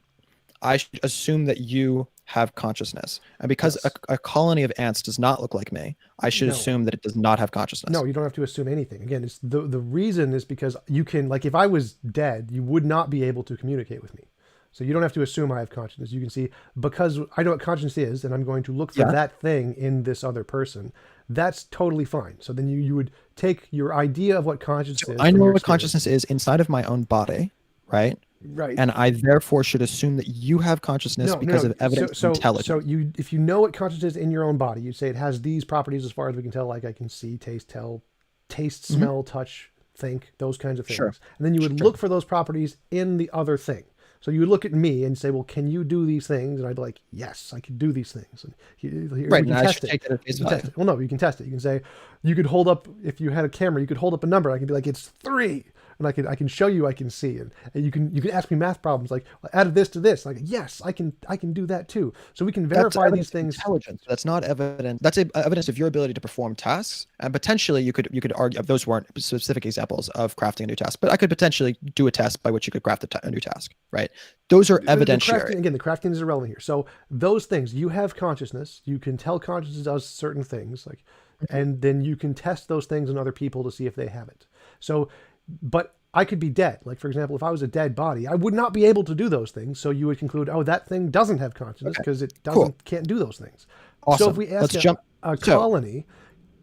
I should assume that you have consciousness. And because Yes. a colony of ants does not look like me, I should No. assume that it does not have No, consciousness. you don't have to assume anything. Again, it's the reason is because you can, like, if I was dead, you would not be able to communicate with me. So you don't have to assume I have consciousness. You can see, because I know what consciousness is, and I'm going to look for Yeah. that thing in this other person. That's totally fine. So then you would take your idea of what consciousness is I from know your what experience. consciousness is inside of my own body, right? Right. And I therefore should assume that you have consciousness No, because no, of no. So, evidence of so, so intelligence. you, if you know what consciousness is in your own body, you say it has these properties as far as we can tell, like I can see, taste, tell, taste, Mhm. smell, touch, think, those kinds of Sure. things. And then you would Sure. look for those properties in the other thing. So you would look at me and say, well, can you do these things? And I'd be like, yes, I can do these things. And here, Right. we And can I test should it. take that at face You can test value. it. Well, no, you can test it. You can say, you could hold up, if you had a camera, you could hold up a number. I can be like, it's 3. And I can show you I can see. And you can ask me math problems like, well, add this to this. Like, yes, I can do that too. So we can That's verify evidence these of things. intelligence. That's not evidence. That's evidence of your ability to perform tasks. And potentially you could argue those weren't specific examples of crafting a new task, but I could potentially do a test by which you could craft a new task, right? Those are The evidentiary. crafting, again, the crafting is irrelevant here. So those things, you have consciousness. You can tell consciousness does certain things, like, and then you can test those things on other people to see if they have it. So, but I could be dead. Like, for example, if I was a dead body, I would not be able to do those things. So you would conclude, oh, that thing doesn't have consciousness Okay. because it Cool. can't do those things. So if Awesome. we ask Let's jump. a So colony,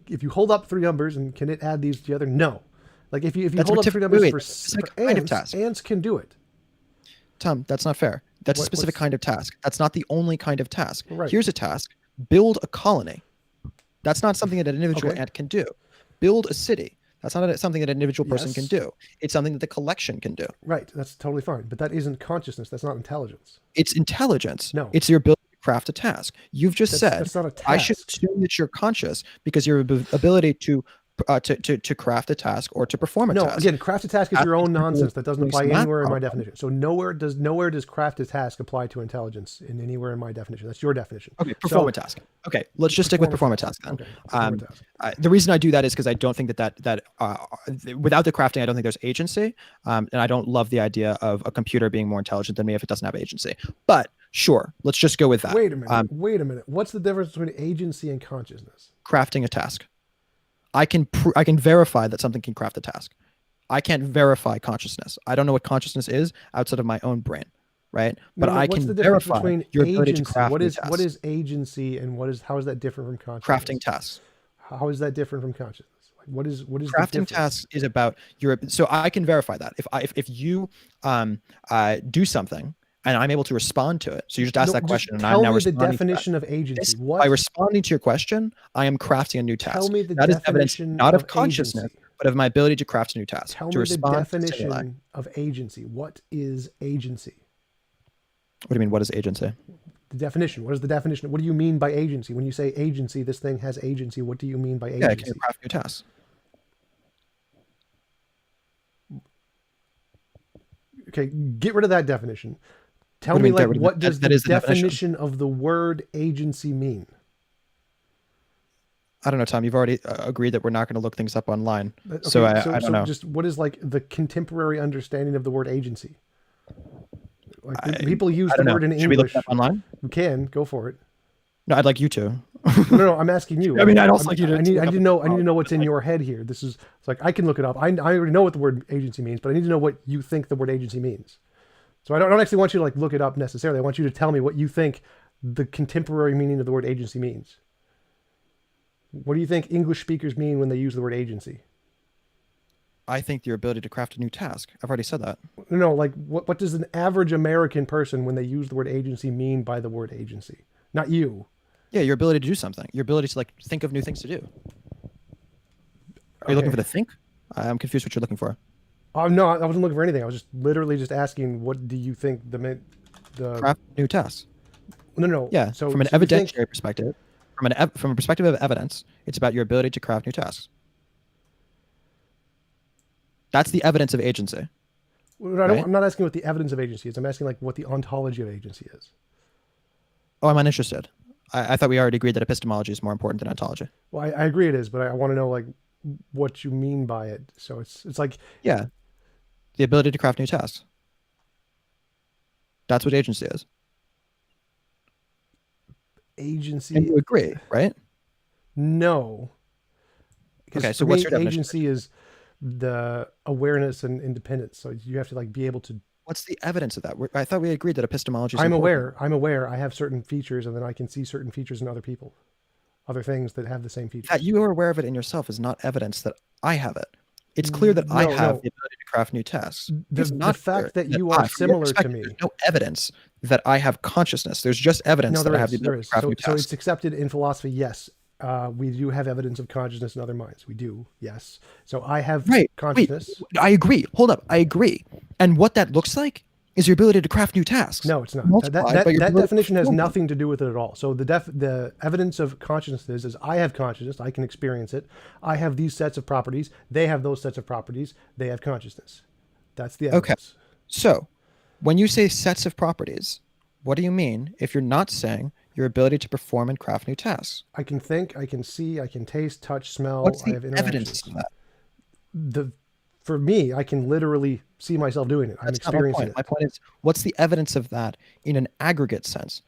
if you hold up 3 numbers and can it add these together? No. Like if you that's a hold up 3 particular, numbers wait, for, that's a specific for kind of ants, task. ants can do it. Tom, that's not fair. That's a specific What's kind of task. That's not the only kind of task. right? Here's a task: build a colony. That's not something that an individual Okay. ant can do. Build a city. That's not something that an individual person can Yes. do. It's something that the collection can do. Right. That's totally fine. But that isn't consciousness. That's not intelligence. It's intelligence. No. It's your ability to craft a task. You've just said, That's not a I should task. assume that you're conscious because your ability to craft a task or to perform a No, task. again, craft a task is Task your own is doing nonsense. That doesn't apply some math anywhere in my problem. definition. So nowhere does craft a task apply to intelligence in anywhere in my definition. That's your definition. Okay, perform a task. Okay, let's just stick with perform a task then. Okay, perform a task. The reason I do that is because I don't think that without the crafting, I don't think there's agency, and I don't love the idea of a computer being more intelligent than me if it doesn't have agency. But sure, let's just go with that. Wait a minute. Wait a minute. What's the difference between agency and consciousness? Crafting a task. I can verify that something can craft a task. I can't verify consciousness. I don't know what consciousness is outside of my own brain, right? But I what's can the difference verify between your ability to agency? craft What new is tasks. agency and how is that different from consciousness? Crafting tasks. How is that different from consciousness? Like what is the Crafting difference? tasks is about your. So I can verify that if you do something and I'm able to respond to it. So you just asked No, that question, and tell I'm now me the responding to that. definition of agency. What? By responding to your question, I am crafting a new task. Tell me the That is evidence definition not of of consciousness, agency. but of my ability to craft a new task. Tell to me the respond to stimuli. definition of agency. What is agency? What do you mean? What is agency? The definition. What is the definition? What do you mean by agency? When you say agency, this thing has agency. What do you mean by Yeah, I agency? can craft new tasks. Okay, get rid of that definition. Tell What do me, you mean, get like, rid of what it? does That the is the definition. definition of the word agency mean? I don't know, Tom. You've already agreed that we're not going to look things up online. Okay, So I don't know. Just what is like the contemporary understanding of the word agency? Like people use I the don't word know. in Should we look English. it up online? You can go for it. No, I'd like you to. No, I'm asking you. I mean, I'd also like you to I need look up to the know. I need to word. know what's in your head here. This is it's like I can look it up. I already know what the word agency means, but I need to know what you think the word agency means. So I don't actually want you to like look it up necessarily. I want you to tell me what you think the contemporary meaning of the word agency means. What do you think English speakers mean when they use the word agency? I think your ability to craft a new task. I've already said that. No, like what does an average American person when they use the word agency mean by the word agency? Not you. Yeah, your ability to do something. Your ability to like think of new things to do. Are you looking for the think? I'm confused what you're looking for. Oh no, I wasn't looking for anything. I was just literally just asking, what do you think the Craft new tasks. No. Yeah. So from an so you think- evidentiary perspective, from a perspective of evidence, it's about your ability to craft new tasks. That's the evidence of agency. Well, I'm not asking what the evidence of agency is. I'm asking like what the ontology of agency is. Oh, I'm uninterested. I thought we already agreed that epistemology is more important than ontology. Well, I agree it is, but I want to know like what you mean by it. So it's like Yeah, the ability to craft new tasks. That's what agency is. agency. And you agree, right? No. Because Okay, for so what's me, your definition? agency is the awareness and independence. So you have to like be able to. What's the evidence of that? I thought we agreed that epistemology is I'm important. aware. I'm aware. I have certain features, and then I can see certain features in other people, other things that have the same features. That you are aware of it in yourself is not evidence that I have it. It's clear that I No, have no. the ability to craft new tasks. The It's not fact clear that you are from your similar to perspective, me. There's no evidence that I have consciousness. There's just evidence No, that I there have the is. There ability is. to craft So, new so tasks. it's accepted in philosophy. Yes, we do have evidence of consciousness in other minds. We do. Yes. So I have Right. consciousness. Wait, I agree. Hold up. I agree. And what that looks like is your ability to craft new tasks. No, it's not. Multiplied by your That ability to definition has perform them. nothing to do with it at all. So the evidence of consciousness is I have consciousness, I can experience it. I have these sets of properties. They have those sets of properties. They have consciousness. That's the Okay. evidence. So when you say sets of properties, what do you mean if you're not saying your ability to perform and craft new tasks? I can think, I can see, I can taste, touch, smell. What's I the have evidence interactions. of that? For me, I can literally see myself doing it. I'm That's not my experiencing point. it. My point is, what's the evidence of that in an aggregate sense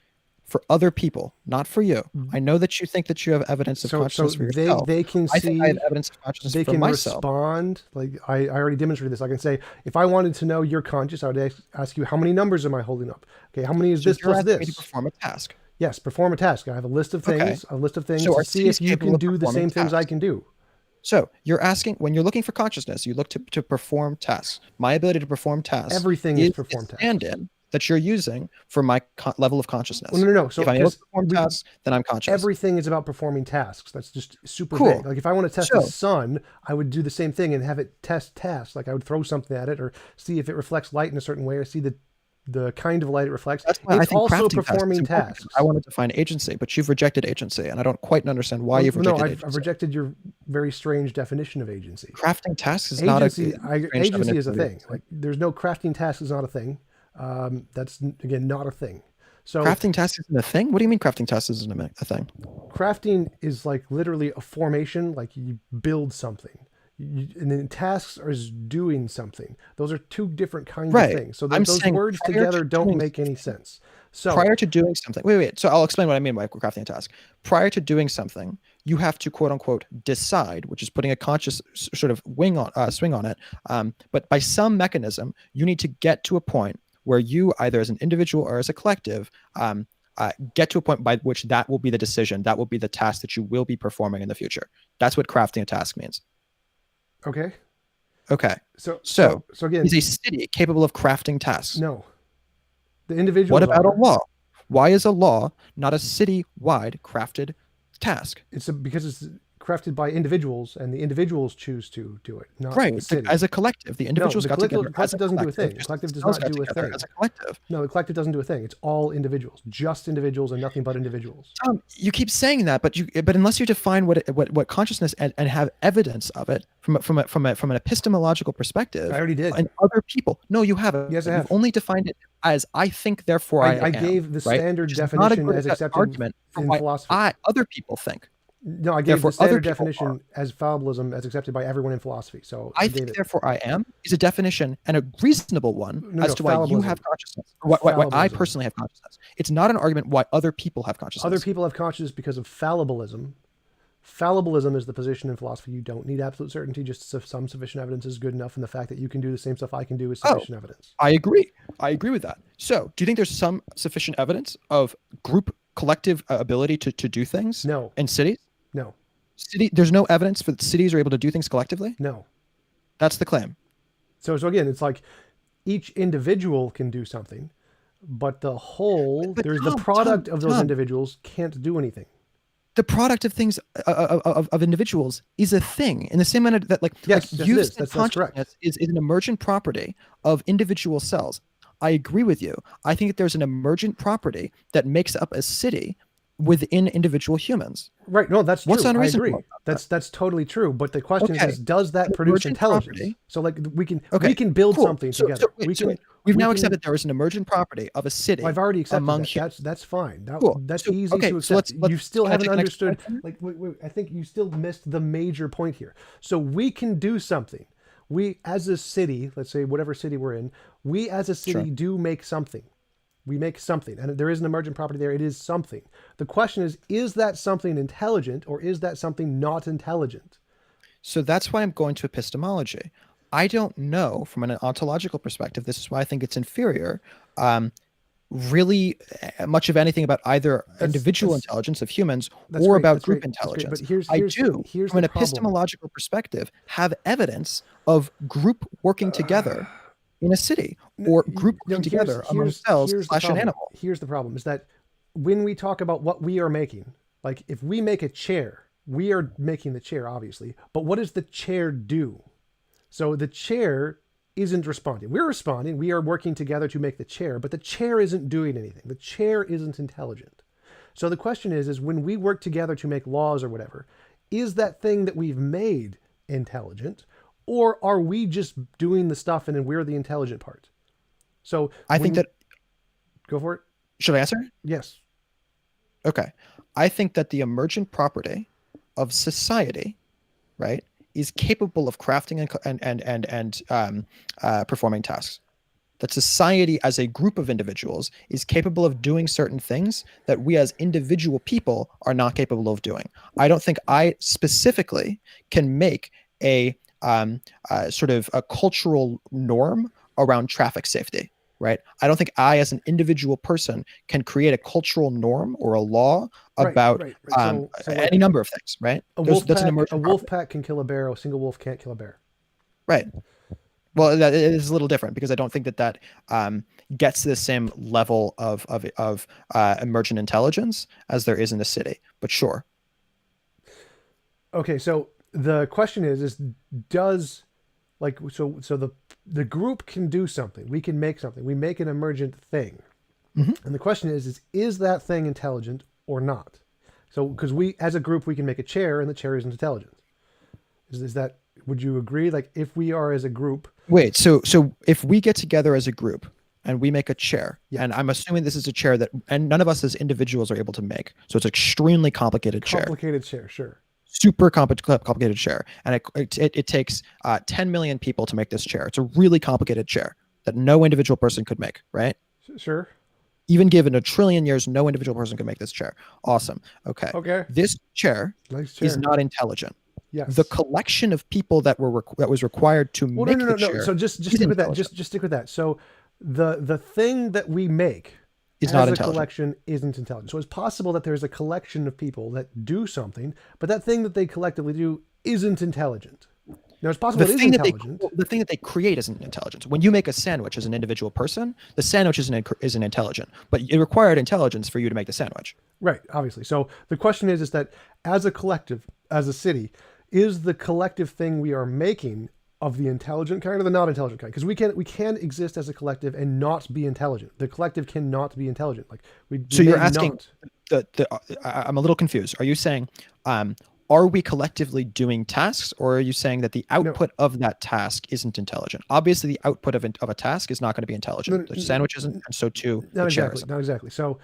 for other people, not for you? I know that you think that you have evidence of So consciousness for yourself. they can I think I see, have evidence of consciousness they for can myself. respond. Like I already demonstrated this. I can say, if I wanted to know you're conscious, I would ask you, how many numbers am I holding up? Okay, how many is So this you're plus asking me to this? perform a task. Yes, perform a task. I have a list of Okay. things, So to are see if cities you capable can of do the performing same things I tasks? can do. So you're asking, when you're looking for consciousness, you look to perform tasks. My ability to perform tasks Everything is perform a tasks. stand-in that you're using for my level of consciousness. Well, no. So if I'm able to because perform tasks, then I'm conscious. everything is about performing tasks. That's just super Cool. vague. Like if I want to test So- the sun, I would do the same thing and have it test tasks. Like I would throw something at it or see if it reflects light in a certain way or see the kind of light it reflects. That's why I It's think also crafting performing tasks is important. tasks. I want to define agency, but you've rejected agency, and I don't quite understand why you've rejected agency. I've rejected your very strange definition of agency. Crafting tasks is Agency, not a strange agency is a definition of thing. agency. Like there's no crafting task is not a thing. That's again not a thing. So Crafting tasks isn't a thing? What do you mean crafting tasks isn't a thing? crafting is like literally a formation. Like you build something. And then tasks is doing something. Those are two different kinds Right. of things. So I'm those saying words prior together to don't doing make any sense. So Prior to doing something, wait. So I'll explain what I mean by crafting a task. Prior to doing something, you have to quote unquote decide, which is putting a conscious sort of swing on it. But by some mechanism, you need to get to a point where you, either as an individual or as a collective, get to a point by which that will be the decision, that will be the task that you will be performing in the future. That's what crafting a task means. okay. Okay. So again, is a city capable of crafting tasks? no. The individuals. What about are. a law? Why is a law not a city-wide crafted task? Because it's crafted by individuals, and the individuals choose to do it, not Right. the city. As a collective, the individuals the got together. collective as a doesn't do a collective, thing. The just collective as does cells not got do a together thing. As a collective. No, the collective doesn't do a thing. It's all individuals, just individuals, and nothing but individuals. Tom, you keep saying that, but unless you define what consciousness and have evidence of it from an epistemological perspective, I already did. and other people. No, you haven't. Yes, I have. You've only defined it as I think, therefore I am. I gave the right? standard Which is not a definition good as accepted argument for in why philosophy. other people think. No, I gave Therefore, the standard other people definition as fallibilism as accepted by everyone in philosophy. So I gave think, it. therefore, I am is a definition and a reasonable one as to why you fallibilism. have consciousness. Why I Fallibilism. personally have consciousness. It's not an argument why other people have consciousness. Other people have consciousness because of fallibilism. Fallibilism is the position in philosophy. You don't need absolute certainty. Just some sufficient evidence is good enough, and the fact that you can do the same stuff I can do is sufficient evidence. I agree. I agree with that. So, do you think there's some sufficient evidence of group collective ability to do things? No. In cities? No. There's no evidence that cities are able to do things collectively? No. That's the claim. So again, it's like each individual can do something, but the whole, But there's Tom, the product of those Tom. individuals can't do anything. The product of things of individuals is a thing in the same manner that Yes, like it you've is. said That's correct. consciousness is an emergent property of individual cells. I agree with you. I think that there's an emergent property that makes up a city within individual humans. Right. No, that's What's true. I unreasonable agree. about that? That's totally true. But the question Okay, is, does that produce emergent intelligence? property. So like we Okay, can build cool. something together. Wait. We've We now can. accepted there is an emergent property of a city I've already accepted among that. humans. That's fine. Cool. That's So, easy okay, to so accept. You still can I haven't take the next understood. question? Like, wait, I think you still missed the major point here. So we can do something. We, as a city, let's say whatever city we're in, we as a city Sure. do make something. We make something, and there is an emergent property there. It is something. The question is that something intelligent or is that something not intelligent? So that's why I'm going to epistemology. I don't know from an ontological perspective. This is why I think it's inferior. Really much of anything about either individual intelligence of humans or great. about That's group great. That's great. intelligence. But here's I do, here's from an the problem. epistemological perspective, have evidence of group working together in a city or group working together among cells / an animal. Here's the problem: is that when we talk about what we are making, like if we make a chair, we are making the chair, obviously. But what does the chair do? So the chair isn't responding. We're responding. We are working together to make the chair, but the chair isn't doing anything. The chair isn't intelligent. So the question is when we work together to make laws or whatever, is that thing that we've made intelligent, or are we just doing the stuff and then we're the intelligent part? So I think that. Go for it. Should I answer? Yes. Okay. I think that the emergent property of society, right, is capable of crafting and performing tasks. That society as a group of individuals is capable of doing certain things that we as individual people are not capable of doing. I don't think I specifically can make a sort of a cultural norm around traffic safety, right? I don't think I, as an individual person, can create a cultural norm or a law about right. So any number of things, right? That's an emergent wolf pack can kill a bear. A single wolf can't kill a bear. Right. Well, that is a little different because I don't think that gets to the same level of emergent intelligence as there is in the city. But sure. Okay, so the question is does like so the group can do something. We can make something. We make an emergent thing. Mm-hmm. And the question is that thing intelligent or not? So because we as a group we can make a chair and the chair isn't intelligent. Is that, would you agree? Like if we are as a group. Wait, so if we get together as a group and we make a chair, and I'm assuming this is a chair that and none of us as individuals are able to make, so it's an extremely complicated chair. Complicated chair, sure. Super complicated chair, and it takes 10 million people to make this chair. It's a really complicated chair that no individual person could make, right? Sure. Even given a trillion years, no individual person could make this chair. Awesome. Okay. This chair, is not intelligent. Yes. The collection of people that was required to make the chair. So just stick with that. Just stick with that. So the thing that we make is not intelligent. Collection isn't intelligent. So it's possible that there's a collection of people that do something, but that thing that they collectively do isn't intelligent. Now it's possible it is intelligent. The thing that they create isn't intelligent. When you make a sandwich as an individual person, the sandwich isn't intelligent, but it required intelligence for you to make the sandwich. Right, obviously. So the question is that as a collective, as a city, is the collective thing we are making of the intelligent kind or the not intelligent kind? Because we can exist as a collective and not be intelligent. The collective cannot be intelligent. Like so you're asking I'm a little confused. Are you saying are we collectively doing tasks, or are you saying that the output of that task isn't intelligent? Obviously, the output of a task is not going to be intelligent. The sandwich isn't, and so too the chair isn't. Not exactly. So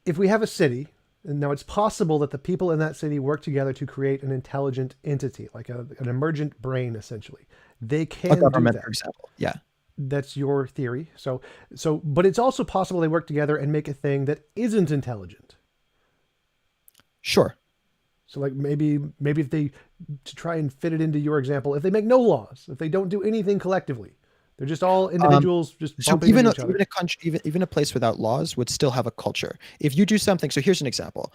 if we have a city, and now it's possible that the people in that city work together to create an intelligent entity, like an emergent brain, essentially. They can a government, do that. For example. Yeah. That's your theory. So, but it's also possible they work together and make a thing that isn't intelligent. Sure. So like maybe if they, to try and fit it into your example, if they make no laws, if they don't do anything collectively, they're just all individuals just bumping into each other. Even a country, even a place without laws would still have a culture. If you do something, so here's an example,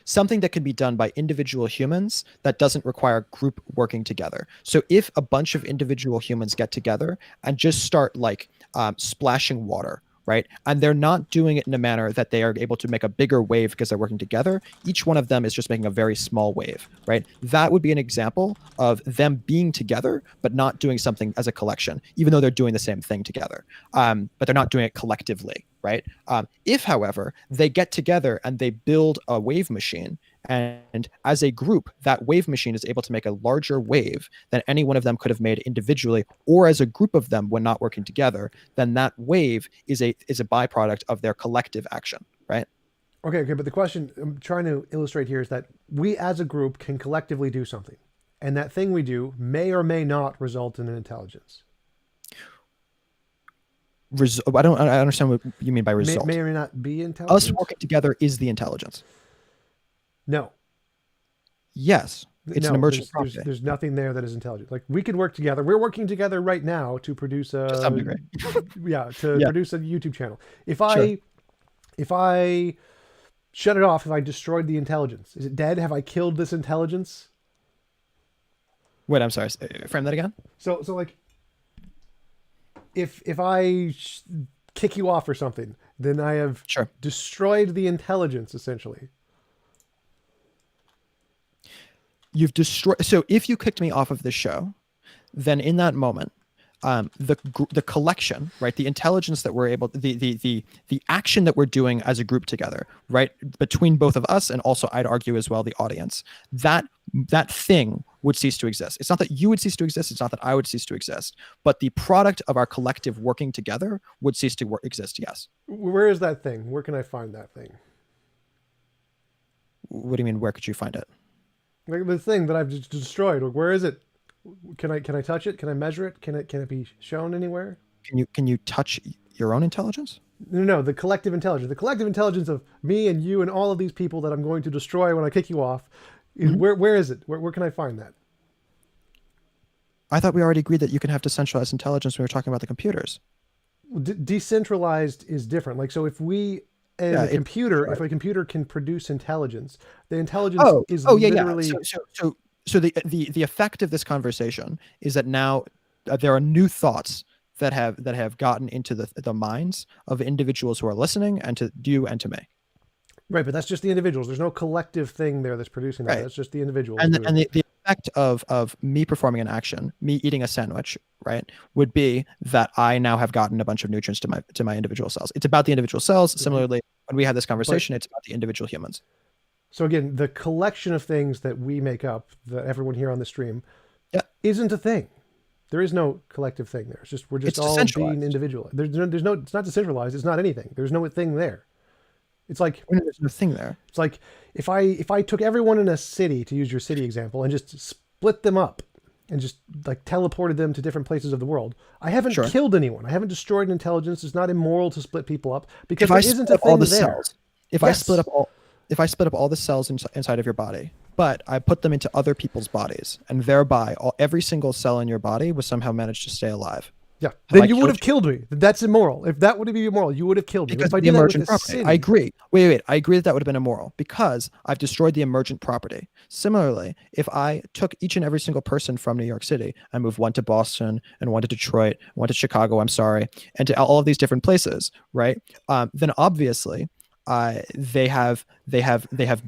something that can be done by individual humans that doesn't require group working together. So if a bunch of individual humans get together and just start like splashing water, right? And they're not doing it in a manner that they are able to make a bigger wave because they're working together. Each one of them is just making a very small wave, right? That would be an example of them being together, but not doing something as a collection, even though they're doing the same thing together. But they're not doing it collectively, right? right? If, however, they get together and they build a wave machine, and as a group, that wave machine is able to make a larger wave than any one of them could have made individually, or as a group of them when not working together, then that wave is a byproduct of their collective action, right? Okay, but the question I'm trying to illustrate here is that we as a group can collectively do something, and that thing we do may or may not result in an intelligence. I understand what you mean by result. May or may not be intelligence. Us working together is the intelligence. No. Yes. It's an emergent property. There's nothing there that is intelligent. Like we could work together. We're working together right now to produce a To some degree. produce a YouTube channel. If I shut it off, if I destroyed the intelligence, is it dead? Have I killed this intelligence? Wait, I'm sorry. Frame that again. So like if I kick you off or something, then I have destroyed the intelligence essentially. You've destroyed. So if you kicked me off of the show, then in that moment, the collection, right, the intelligence that we're able, the action that we're doing as a group together, right, between both of us and also I'd argue as well the audience, that thing would cease to exist. It's not that you would cease to exist. It's not that I would cease to exist. But the product of our collective working together would cease to exist. Yes. Where is that thing? Where can I find that thing? What do you mean? Where could you find it? Like the thing that I've just destroyed. Where is it? Can I touch it? Can I measure it? Can it be shown anywhere? Can you touch your own intelligence? No, the collective intelligence. The collective intelligence of me and you and all of these people that I'm going to destroy when I kick you off. Where is it? Where can I find that? I thought we already agreed that you can have decentralized intelligence when we were talking about the computers. Decentralized is different. Like, so if we, as a computer, if a computer can produce intelligence, the intelligence is literally... So the effect of this conversation is that now there are new thoughts that have gotten into the minds of individuals who are listening, and to you and to me. Right, but that's just the individuals. There's no collective thing there that's producing that. That's just the individuals. And the effect of me performing an action, me eating a sandwich, right, would be that I now have gotten a bunch of nutrients to my individual cells. It's about the individual cells. Similarly, when we had this conversation, it's about the individual humans. So again, the collection of things that we make up, that everyone here on the stream, isn't a thing. There is no collective thing there. It's just we're just all being individual. There's no. It's not decentralized. It's not anything. There's no thing there. It's like there's no thing there. It's like if I took everyone in a city, to use your city example, and just split them up and just like teleported them to different places of the world, I haven't killed anyone. I haven't destroyed intelligence. It's not immoral to split people up because there isn't a thing there. If I split up all the cells inside of your body, but I put them into other people's bodies, and thereby every single cell in your body was somehow managed to stay alive. Yeah, then you would have killed me. That's immoral. If that would be immoral, you would have killed me. Because of the emergent property. I agree. Wait. I agree that would have been immoral because I've destroyed the emergent property. Similarly, if I took each and every single person from New York City and moved one to Boston and one to Detroit, one to Chicago, and to all of these different places, right? Then obviously, they have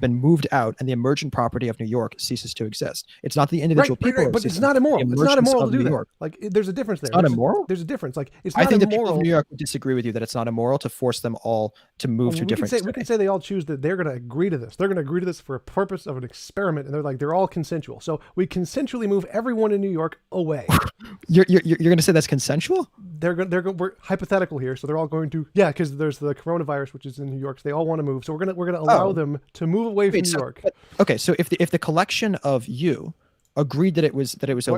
been moved out, and the emergent property of New York ceases to exist. It's not the individual people, but it's not immoral. It's not immoral to do that. Like, there's a difference there. It's not immoral. There's a difference. Like, it's not I think immoral. the people of New York would disagree with you that it's not immoral to force them all to move to different. We can say they all choose that they're going to agree to this. They're going to agree to this for a purpose of an experiment, and they're all consensual. So we consensually move everyone in New York away. You're going to say that's consensual? We're hypothetical here, so they're all going to because there's the coronavirus, which is in New York. So they all want to move. So we're gonna allow them to move away from New York. Okay, so if the collection of you agreed that it was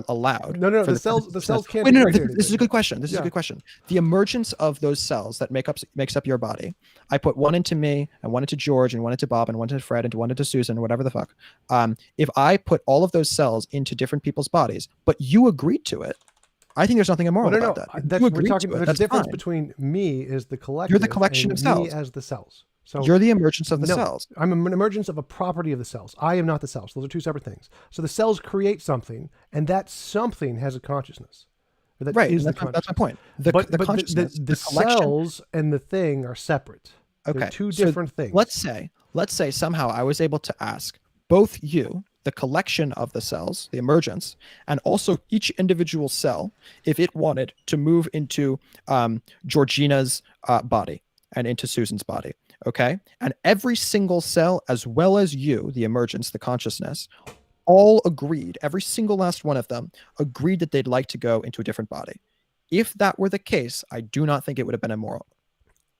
allowed. No. The cells can't. Wait, no. This is a good question. This is a good question. The emergence of those cells that makes up your body. I put one into me, and one into George, and one into Bob, and one into Fred, and one into Susan, or whatever the fuck. If I put all of those cells into different people's bodies, but you agreed to it, I think there's nothing immoral about that. There's a difference between me as the collective. You're the collection of cells. Me as the cells. So you're the emergence of the cells. I'm an emergence of a property of the cells. I am not the cells. Those are two separate things. So the cells create something, and that something has a consciousness. Right. That's my point. The cells and the thing are separate. Okay. They're two different things. Let's say somehow I was able to ask both you, the collection of the cells, the emergence, and also each individual cell, if it wanted to move into Georgina's body. and into Susan's body. Okay. And every single cell, as well as you, the emergence, the consciousness, all agreed, every single last one of them agreed that they'd like to go into a different body. If that were the case, I do not think it would have been immoral.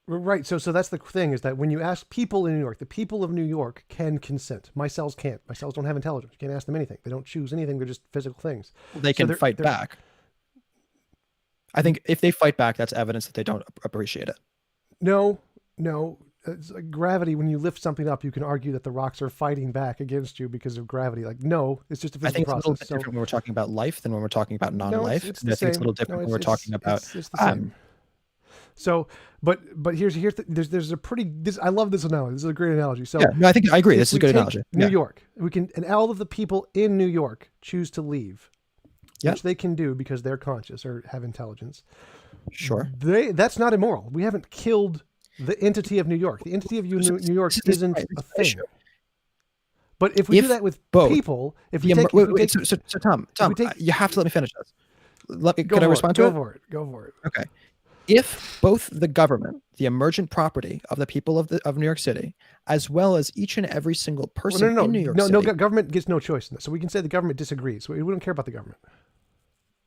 Right. So that's the thing, is that when you ask people in New York, the people of New York can consent. My cells can't. My cells don't have intelligence. You can't ask them anything. They don't choose anything. They're just physical things. They can fight back. I think if they fight back, that's evidence that they don't appreciate it. No. It's like gravity. When you lift something up, you can argue that the rocks are fighting back against you because of gravity. Like, no, it's just a physical process. I think it's a little bit different when we're talking about life than when we're talking about non-life. No, it's I think it's a little different when we're talking about. It's the same. So, but here's there's a pretty. I love this analogy. This is a great analogy. So, yeah, no, I think I agree. This is a good analogy. New York, and all of the people in New York choose to leave, which they can do because they're conscious or have intelligence. Sure. That's not immoral. We haven't killed the entity of New York. The entity of New York isn't a thing. But if we do that with people, so Tom, you have to let me finish this. Can I respond to it? Go for it. Okay. If both the government, the emergent property of the people of New York City, as well as each and every single person in New York City. No, government gets no choice in this. So we can say the government disagrees. We don't care about the government.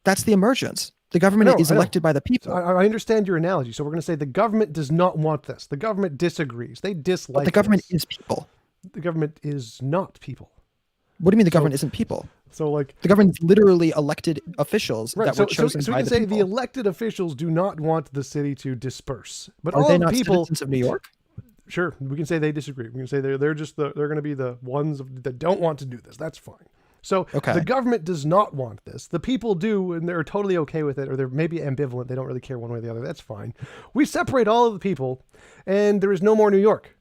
That's the emergence. The government is elected by the people. So I understand your analogy. So we're going to say the government does not want this. The government disagrees. They dislike But the government is people. The government is not people. What do you mean the government isn't people? So like the government is literally elected officials that were chosen so by the people. So we can say the elected officials do not want the city to disperse. But are all they the not people citizens of New York? Sure, we can say they disagree. We can say they're going to be the ones that don't want to do this. That's fine. So the government does not want this. The people do, and they're totally okay with it, or they're maybe ambivalent. They don't really care one way or the other. That's fine. We separate all of the people, and there is no more New York.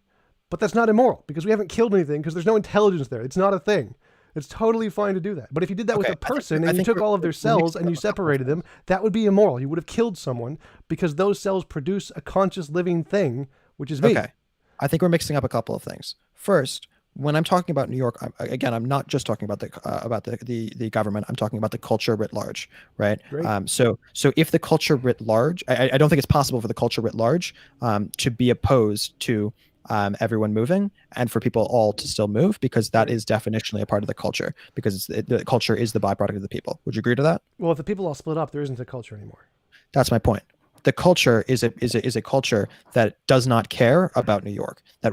But that's not immoral because we haven't killed anything because there's no intelligence there. It's not a thing. It's totally fine to do that. But if you did that with a person and you took all of their cells and you separated them, that would be immoral. You would have killed someone because those cells produce a conscious living thing, which is me. Okay. I think we're mixing up a couple of things. First, when I'm talking about New York, I'm not just talking about the government. I'm talking about the culture writ large, right? So if the culture writ large, I don't think it's possible for the culture writ large to be opposed to everyone moving and for people all to still move, because that is definitionally a part of the culture, because the culture is the byproduct of the people. Would you agree to that? Well, if the people all split up, there isn't a culture anymore. That's my point. The culture is a culture that does not care about New York, that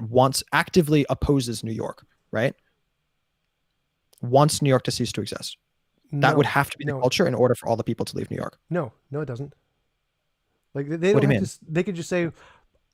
actively opposes New York, right? Wants New York to cease to exist. That would have to be the culture in order for all the people to leave New York. No, it doesn't. Like they don't have to, they could just say,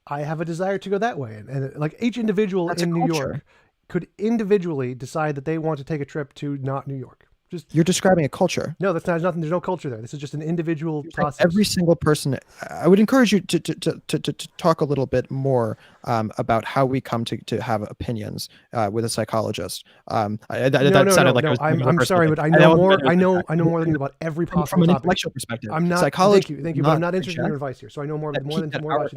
I have a desire to go that way. And like each individual in New York could individually decide that they want to take a trip to not New York. You're describing a culture. No, that's not. There's nothing. There's no culture there. This is just an individual process. Every single person. I would encourage you to talk a little bit more about how we come to have opinions with a psychologist. I'm sorry, but I know more. I know more than you about every possible from an topic. Intellectual perspective. I'm not. Psychology. Thank you, but I'm not interested in your advice here. So I know more about you in psychology.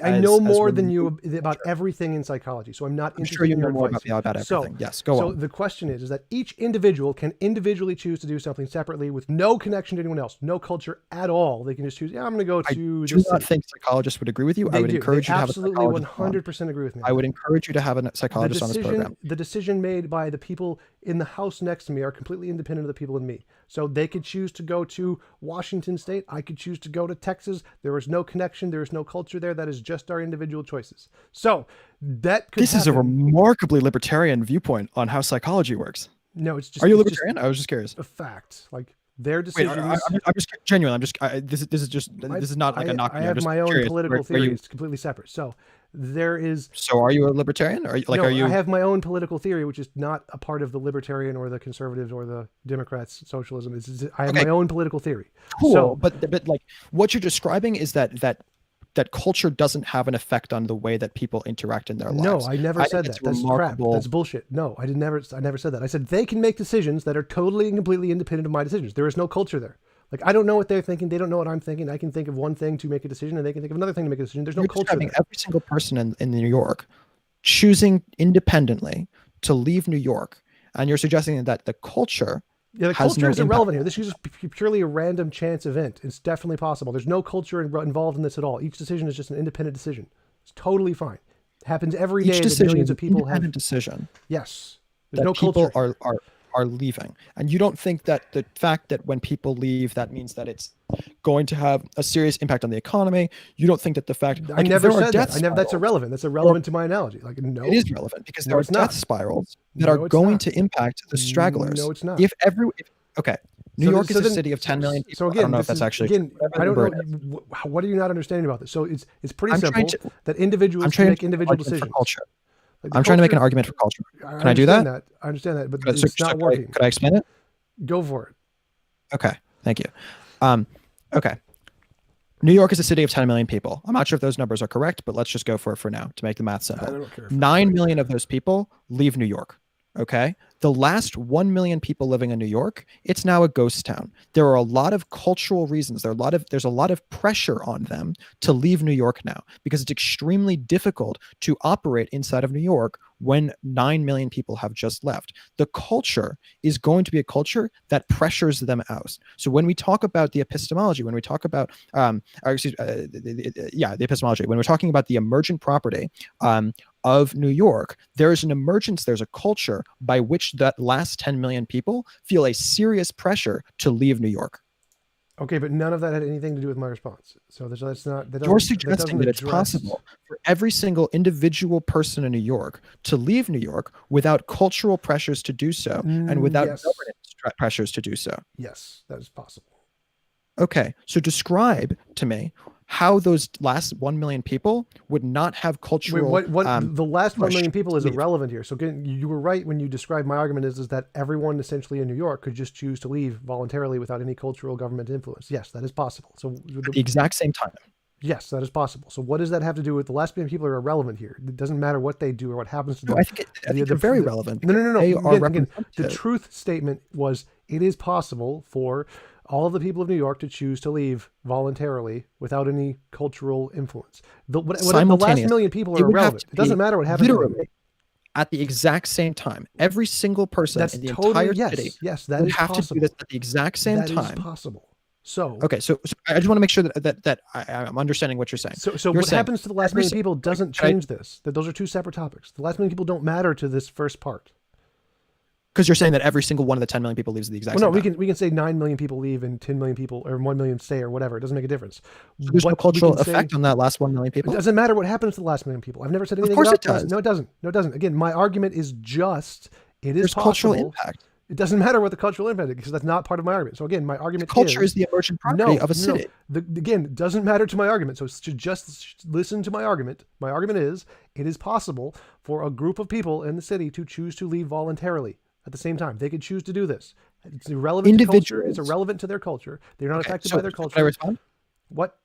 I know more than you about everything in psychology. So I'm not interested in your advice. About everything. Yes, go on. So the question is that each individual can individually choose to do something separately with no connection to anyone else, no culture at all. They can just choose. Yeah, I'm going to go to. I do not think psychologists would agree with you. I would encourage you to have a psychologist. Absolutely, 100% agree with me. I would encourage you to have a psychologist on this program. The decision made by the people in the house next to me are completely independent of the people in me. So they could choose to go to Washington State. I could choose to go to Texas. There is no connection. There is no culture there. That is just our individual choices. So that could happen. Is a remarkably libertarian viewpoint on how psychology works. No, it's just. Are you libertarian? I was just curious. A fact, like their decisions. Wait, I'm just genuine. This is not like a knock. I have my own political theory. It's completely separate. So there is. So are you a libertarian? Are you? I have my own political theory, which is not a part of the libertarian or the conservatives or the Democrats' socialism. I have my own political theory. Cool. So, but like what you're describing is that culture doesn't have an effect on the way that people interact in their lives. No, I never said that. That's crap. That's bullshit. No, I never said that. I said they can make decisions that are totally and completely independent of my decisions. There is no culture there. Like, I don't know what they're thinking. They don't know what I'm thinking. I can think of one thing to make a decision and they can think of another thing to make a decision. There's no culture there. Every single person in New York choosing independently to leave New York. And you're suggesting that the culture Yeah, the has culture no is impact. irrelevant here. This is just purely a random chance event. It's definitely possible. There's no culture involved in this at all. Each decision is just an independent decision. It's totally fine. It happens every Each day that decision millions is of an people independent have. decision Yes. There's that no people culture here. are leaving. And you don't think that the fact that when people leave, that means that it's going to have a serious impact on the economy. You don't think that the fact I like, never there are said that. death I never. That's spirals, irrelevant. That's irrelevant to my analogy. Like, no, it is relevant because there No, are it's death not. spirals that No, are it's going not. to impact the stragglers. No, it's not. Okay, New So York then- is a then- city of 10 million people. So I again, don't know if this that's is, actually again, whatever I don't number know. it is. What are you not understanding about this? So it's pretty I'm simple trying to- that individuals I'm can trying make to individual argument for decisions. culture. Like the I'm trying to make an culture- argument for culture. Can I do that? understand I understand that, but Could I- it's not working. Could I explain it? Go for it. Okay, thank you. Okay. New York is a city of 10 million people. I'm not sure if those numbers are correct, but let's just go for it for now to make the math simple. I don't care. 9 million of those people leave New York. Okay. The last 1 million people living in New York, it's now a ghost town. There are a lot of cultural reasons. There's a lot of pressure on them to leave New York now because it's extremely difficult to operate inside of New York when 9 million people have just left. The culture is going to be a culture that pressures them out. So when we talk about the epistemology, when we talk about, the epistemology, when we're talking about the emergent property, of New York, there's an emergence, there's a culture by which that last 10 million people feel a serious pressure to leave New York. Okay, but none of that had anything to do with my response. So that's not. You're suggesting that it's possible for every single individual person in New York to leave New York without cultural pressures to do so and without Yes. governance pressures to do so. Yes, that is possible. Okay, so describe to me how those last 1 million people would not have cultural. Wait, the last 1 million push people is to leave. irrelevant here. So again, you were right when you described my argument is that everyone essentially in New York could just choose to leave voluntarily without any cultural government influence. Yes, that is possible. So At the exact same time. yes, that is possible. So what does that have to do with the last million people are irrelevant here? It doesn't matter what they do or what happens to them. No, I think they're very relevant. No. They are Again, the representative. truth statement was it is possible for all of the people of New York to choose to leave voluntarily without any cultural influence. The last million people are irrelevant. It doesn't matter what happens to them. Literally, at the exact same time, every single person That's in the totally entire yes. city Yes, that would is have possible. to do this at the exact same That is time. possible. So Okay, so I just want to make sure that I'm understanding what you're saying. So You're what saying happens to the last every million si- people doesn't Can I- change this. That those are two separate topics. The last million people don't matter to this first part. Because you're saying that every single one of the 10 million people leaves at the exact Well, no, same time. we can say 9 million people leave and 10 million people or 1 million stay or whatever. It doesn't make a difference. So there's no What we cultural can say- effect on that last 1 million It people. doesn't matter what happens to the last million people. I've never said anything course about it does. this. No, it doesn't. No, it doesn't. Again, my argument is just it is There's possible. cultural impact. It doesn't matter what the cultural impact is because that's not part of my argument. So again, my argument Culture is the emergent property of a city. Again, it doesn't matter to my argument. So to just listen to my argument. My argument is it is possible for a group of people in the city to choose to leave voluntarily at the same time. They could choose to do this. It's irrelevant to culture. It's irrelevant to their culture. They're not affected by their culture. Can I respond? What?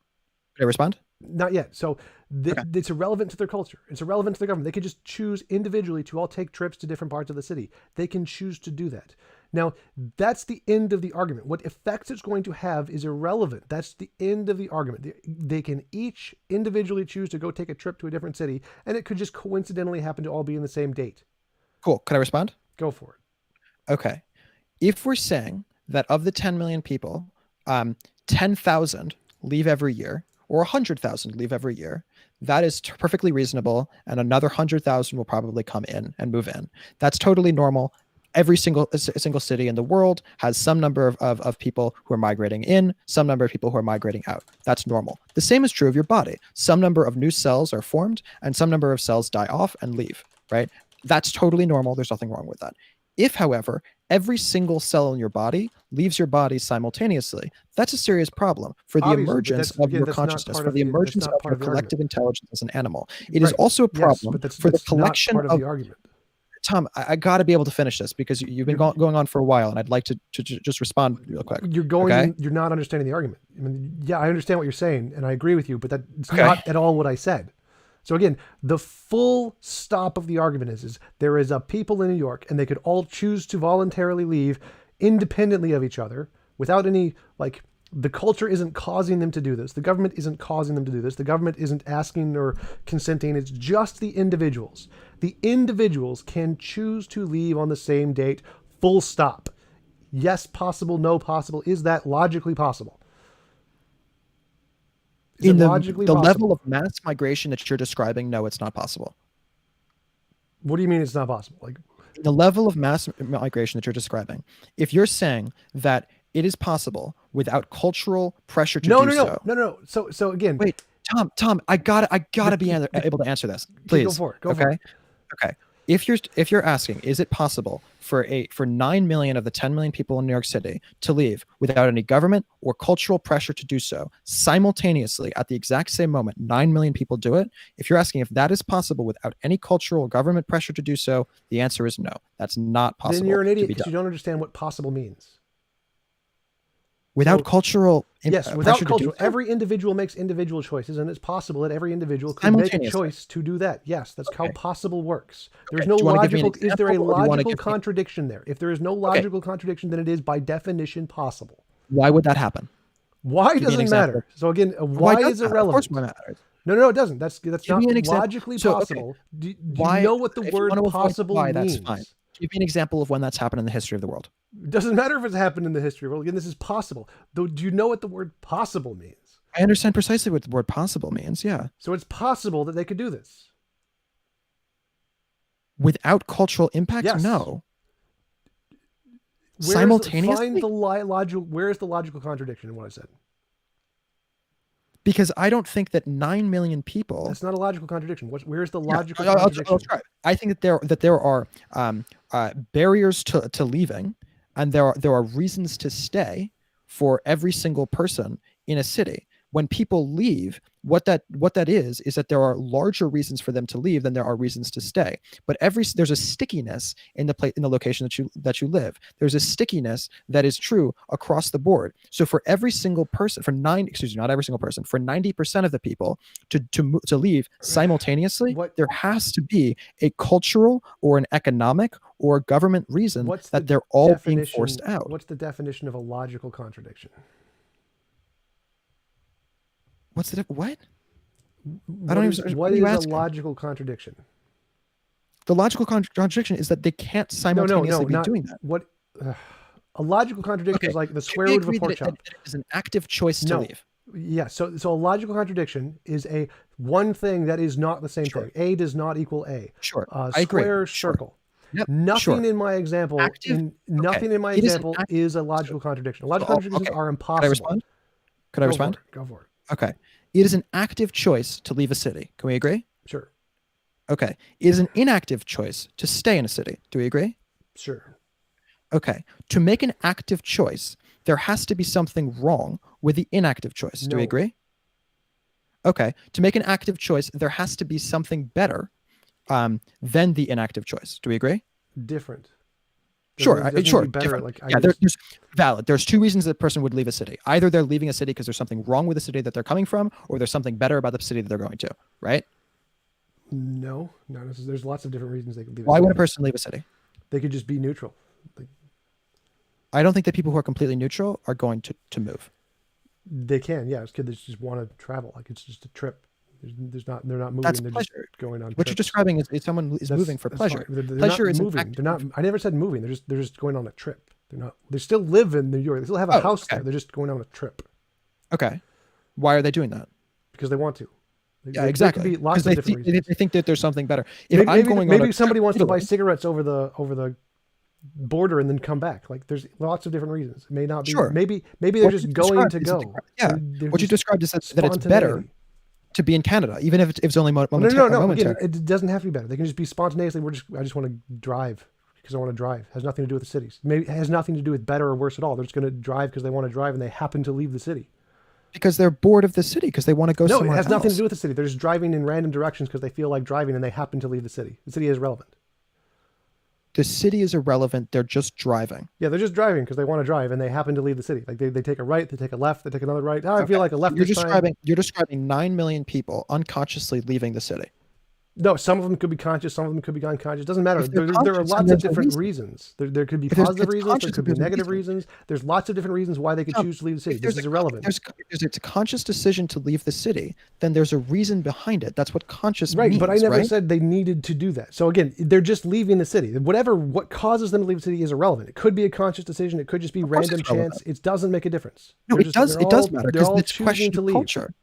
Can I respond? Not yet. So it's irrelevant to their culture. It's irrelevant to their government. They could just choose individually to all take trips to different parts of the city. They can choose to do that. Now, that's the end of the argument. What effects it's going to have is irrelevant. That's the end of the argument. They can each individually choose to go take a trip to a different city, and it could just coincidentally happen to all be in the same date. Cool. Can I respond? Go for it. Okay. If we're saying that of the 10 million people, 10,000 leave every year, or 100,000 leave every year, that is perfectly reasonable, and another 100,000 will probably come in and move in. That's totally normal. Every single city in the world has some number of people who are migrating in, some number of people who are migrating out. That's normal. The same is true of your body. Some number of new cells are formed, and some number of cells die off and leave, right? That's totally normal. There's nothing wrong with that. If, however, every single cell in your body leaves your body simultaneously, that's a serious problem for the Obviously, but emergence of your consciousness, for the emergence of your collective intelligence as an animal. It is also a problem for the collection of the argument. Tom, I got to be able to finish this because you've been going on for a while, and I'd like to just respond real quick. You're not understanding the argument. I mean, yeah, I understand what you're saying, and I agree with you, but that's not at all what I said. So again, the full stop of the argument is there is a people in New York, and they could all choose to voluntarily leave independently of each other without any, like, the culture isn't causing them to do this. The government isn't causing them to do this. The government isn't asking or consenting. It's just the individuals. The individuals can choose to leave on the same date, full stop. Yes, possible, no possible. Is that logically possible? Is In it the logically the possible? level of mass migration that you're describing, no, it's not possible. What do you mean it's not possible? Like, The level of mass migration that you're describing, if you're saying that it is possible without cultural pressure to no, do no, no, so. no, no. So again, Wait, Tom, I gotta be able to answer this, please. Go for it. Go for it. Okay. If you're asking, is it possible for 9 million of the 10 million people in New York City to leave without any government or cultural pressure to do so simultaneously at the exact same moment? 9 million people do it. If you're asking if that is possible without any cultural or government pressure to do so, the answer is no. That's not possible. Then you're an idiot to be because done. you don't understand what possible means. Without cultural Yes, without pressure to cultural. do so? Every individual makes individual choices, and it's possible that every individual could make a Simultaneously. choice to do that. Yes, that's how Okay. possible works. There's Okay. no Do you wanna give me an logical. Is there a example, or do you wanna logical give me- contradiction there? If there is no logical contradiction, then it is by definition possible. Why would that happen? Why Give me an doesn't example. matter. So again, why does is matter? Of irrelevant. course, why matters. No, it doesn't. That's Give not me an example. logically So, okay. possible. Do you Why? know what the If you word wanna avoid possible why, means? that's fine. Give me an example of when that's happened in the history of the world. It doesn't matter if it's happened in the history of the world. Again, this is possible. Though, do you know what the word possible means? I understand precisely what the word possible means. Yeah. So it's possible that they could do this. Without cultural impact, Yes. no. Where Simultaneously? Find the logical. Where is the logical contradiction in what I said? Because I don't think that 9 million people. That's not a logical contradiction. Where's the Yeah, logical I'll contradiction? try. I think that there are barriers to leaving, and there are reasons to stay for every single person in a city. When people leave, what that is that there are larger reasons for them to leave than there are reasons to stay. But there's a stickiness in the location that you live. There's a stickiness that is true across the board. So for every single person, not every single person, for 90% of the people to leave simultaneously, there has to be a cultural or an economic or government reason that they're all being forced out. What's the definition of a logical contradiction? What's the what? What is a logical contradiction? The logical contradiction is that they can't simultaneously be doing that. What a logical contradiction is like the square root of a pork chop. It is an active choice to leave. Yeah, so a logical contradiction is a one thing that is not the same thing. A does not equal A. Sure, I agree. Square, circle. Yep. Nothing in my example. Nothing in my example is a logical contradiction. Logical contradictions are impossible. Could I respond? Go for it. Okay. It is an active choice to leave a city. Can we agree? Sure. Okay. It is an inactive choice to stay in a city. Do we agree? Sure. Okay. To make an active choice, there has to be something wrong with the inactive choice. Do we agree? Okay. To make an active choice, there has to be something better than the inactive choice. Do we agree? Different. Sure. Different. There's valid. There's two reasons that person would leave a city. Either they're leaving a city because there's something wrong with the city that they're coming from, or there's something better about the city that they're going to. Right? No. There's lots of different reasons they could leave. Why would a person leave a city? They could just be neutral. I don't think that people who are completely neutral are going to move. They can, yeah. It's kids that just want to travel. Like it's just a trip. They're not moving. That's they're pleasure. just going on. What you're describing is someone is moving for pleasure. Pleasure is moving. They're not. I never said moving. They're just going on a trip. They're not. They still live in New York. They still have a house there. They're just going on a trip. Okay. Why are they doing that? Because they want to. Exactly. There could be lots of different reasons. They think that there's something better. Maybe somebody wants to buy cigarettes over the border and then come back. Like there's lots of different reasons. It may not be. Sure. Maybe they're just going to go. Yeah. What you described is that it's better to be in Canada, even if it's only momentary. No. Again, it doesn't have to be better. They can just be spontaneously. I just want to drive because I want to drive. It has nothing to do with the cities. Maybe it has nothing to do with better or worse at all. They're just going to drive because they want to drive and they happen to leave the city. Because they're bored of the city because they want to go somewhere else. No, it has nothing to do with the city. They're just driving in random directions because they feel like driving and they happen to leave the city. The city is irrelevant. The city is irrelevant. They're just driving. Yeah, they're just driving because they want to drive and they happen to leave the city. Like they take a right, they take a left, they take another right. I feel like a left. You're describing 9 million people unconsciously leaving the city. No, some of them could be conscious, some of them could be unconscious. Doesn't matter. If they're There are conscious, then lots of there's no different reason. reasons. There could be If positive it's reasons. There conscious, could be there's no negative reason. reasons. There's lots of different reasons why they could Tom, choose to leave the city. if This there's is irrelevant. if there's a conscious decision to leave the city, then there's a reason behind it. That's what conscious Right, means, but I never right? said they needed to do that. So again, they're just leaving the city. What causes them to leave the city is irrelevant. It could be a conscious decision. It could just be Of course random it's relevant. chance. It doesn't make a difference. No, They're it does. they're It does all- matter They're because all it's choosing question to of leave. culture.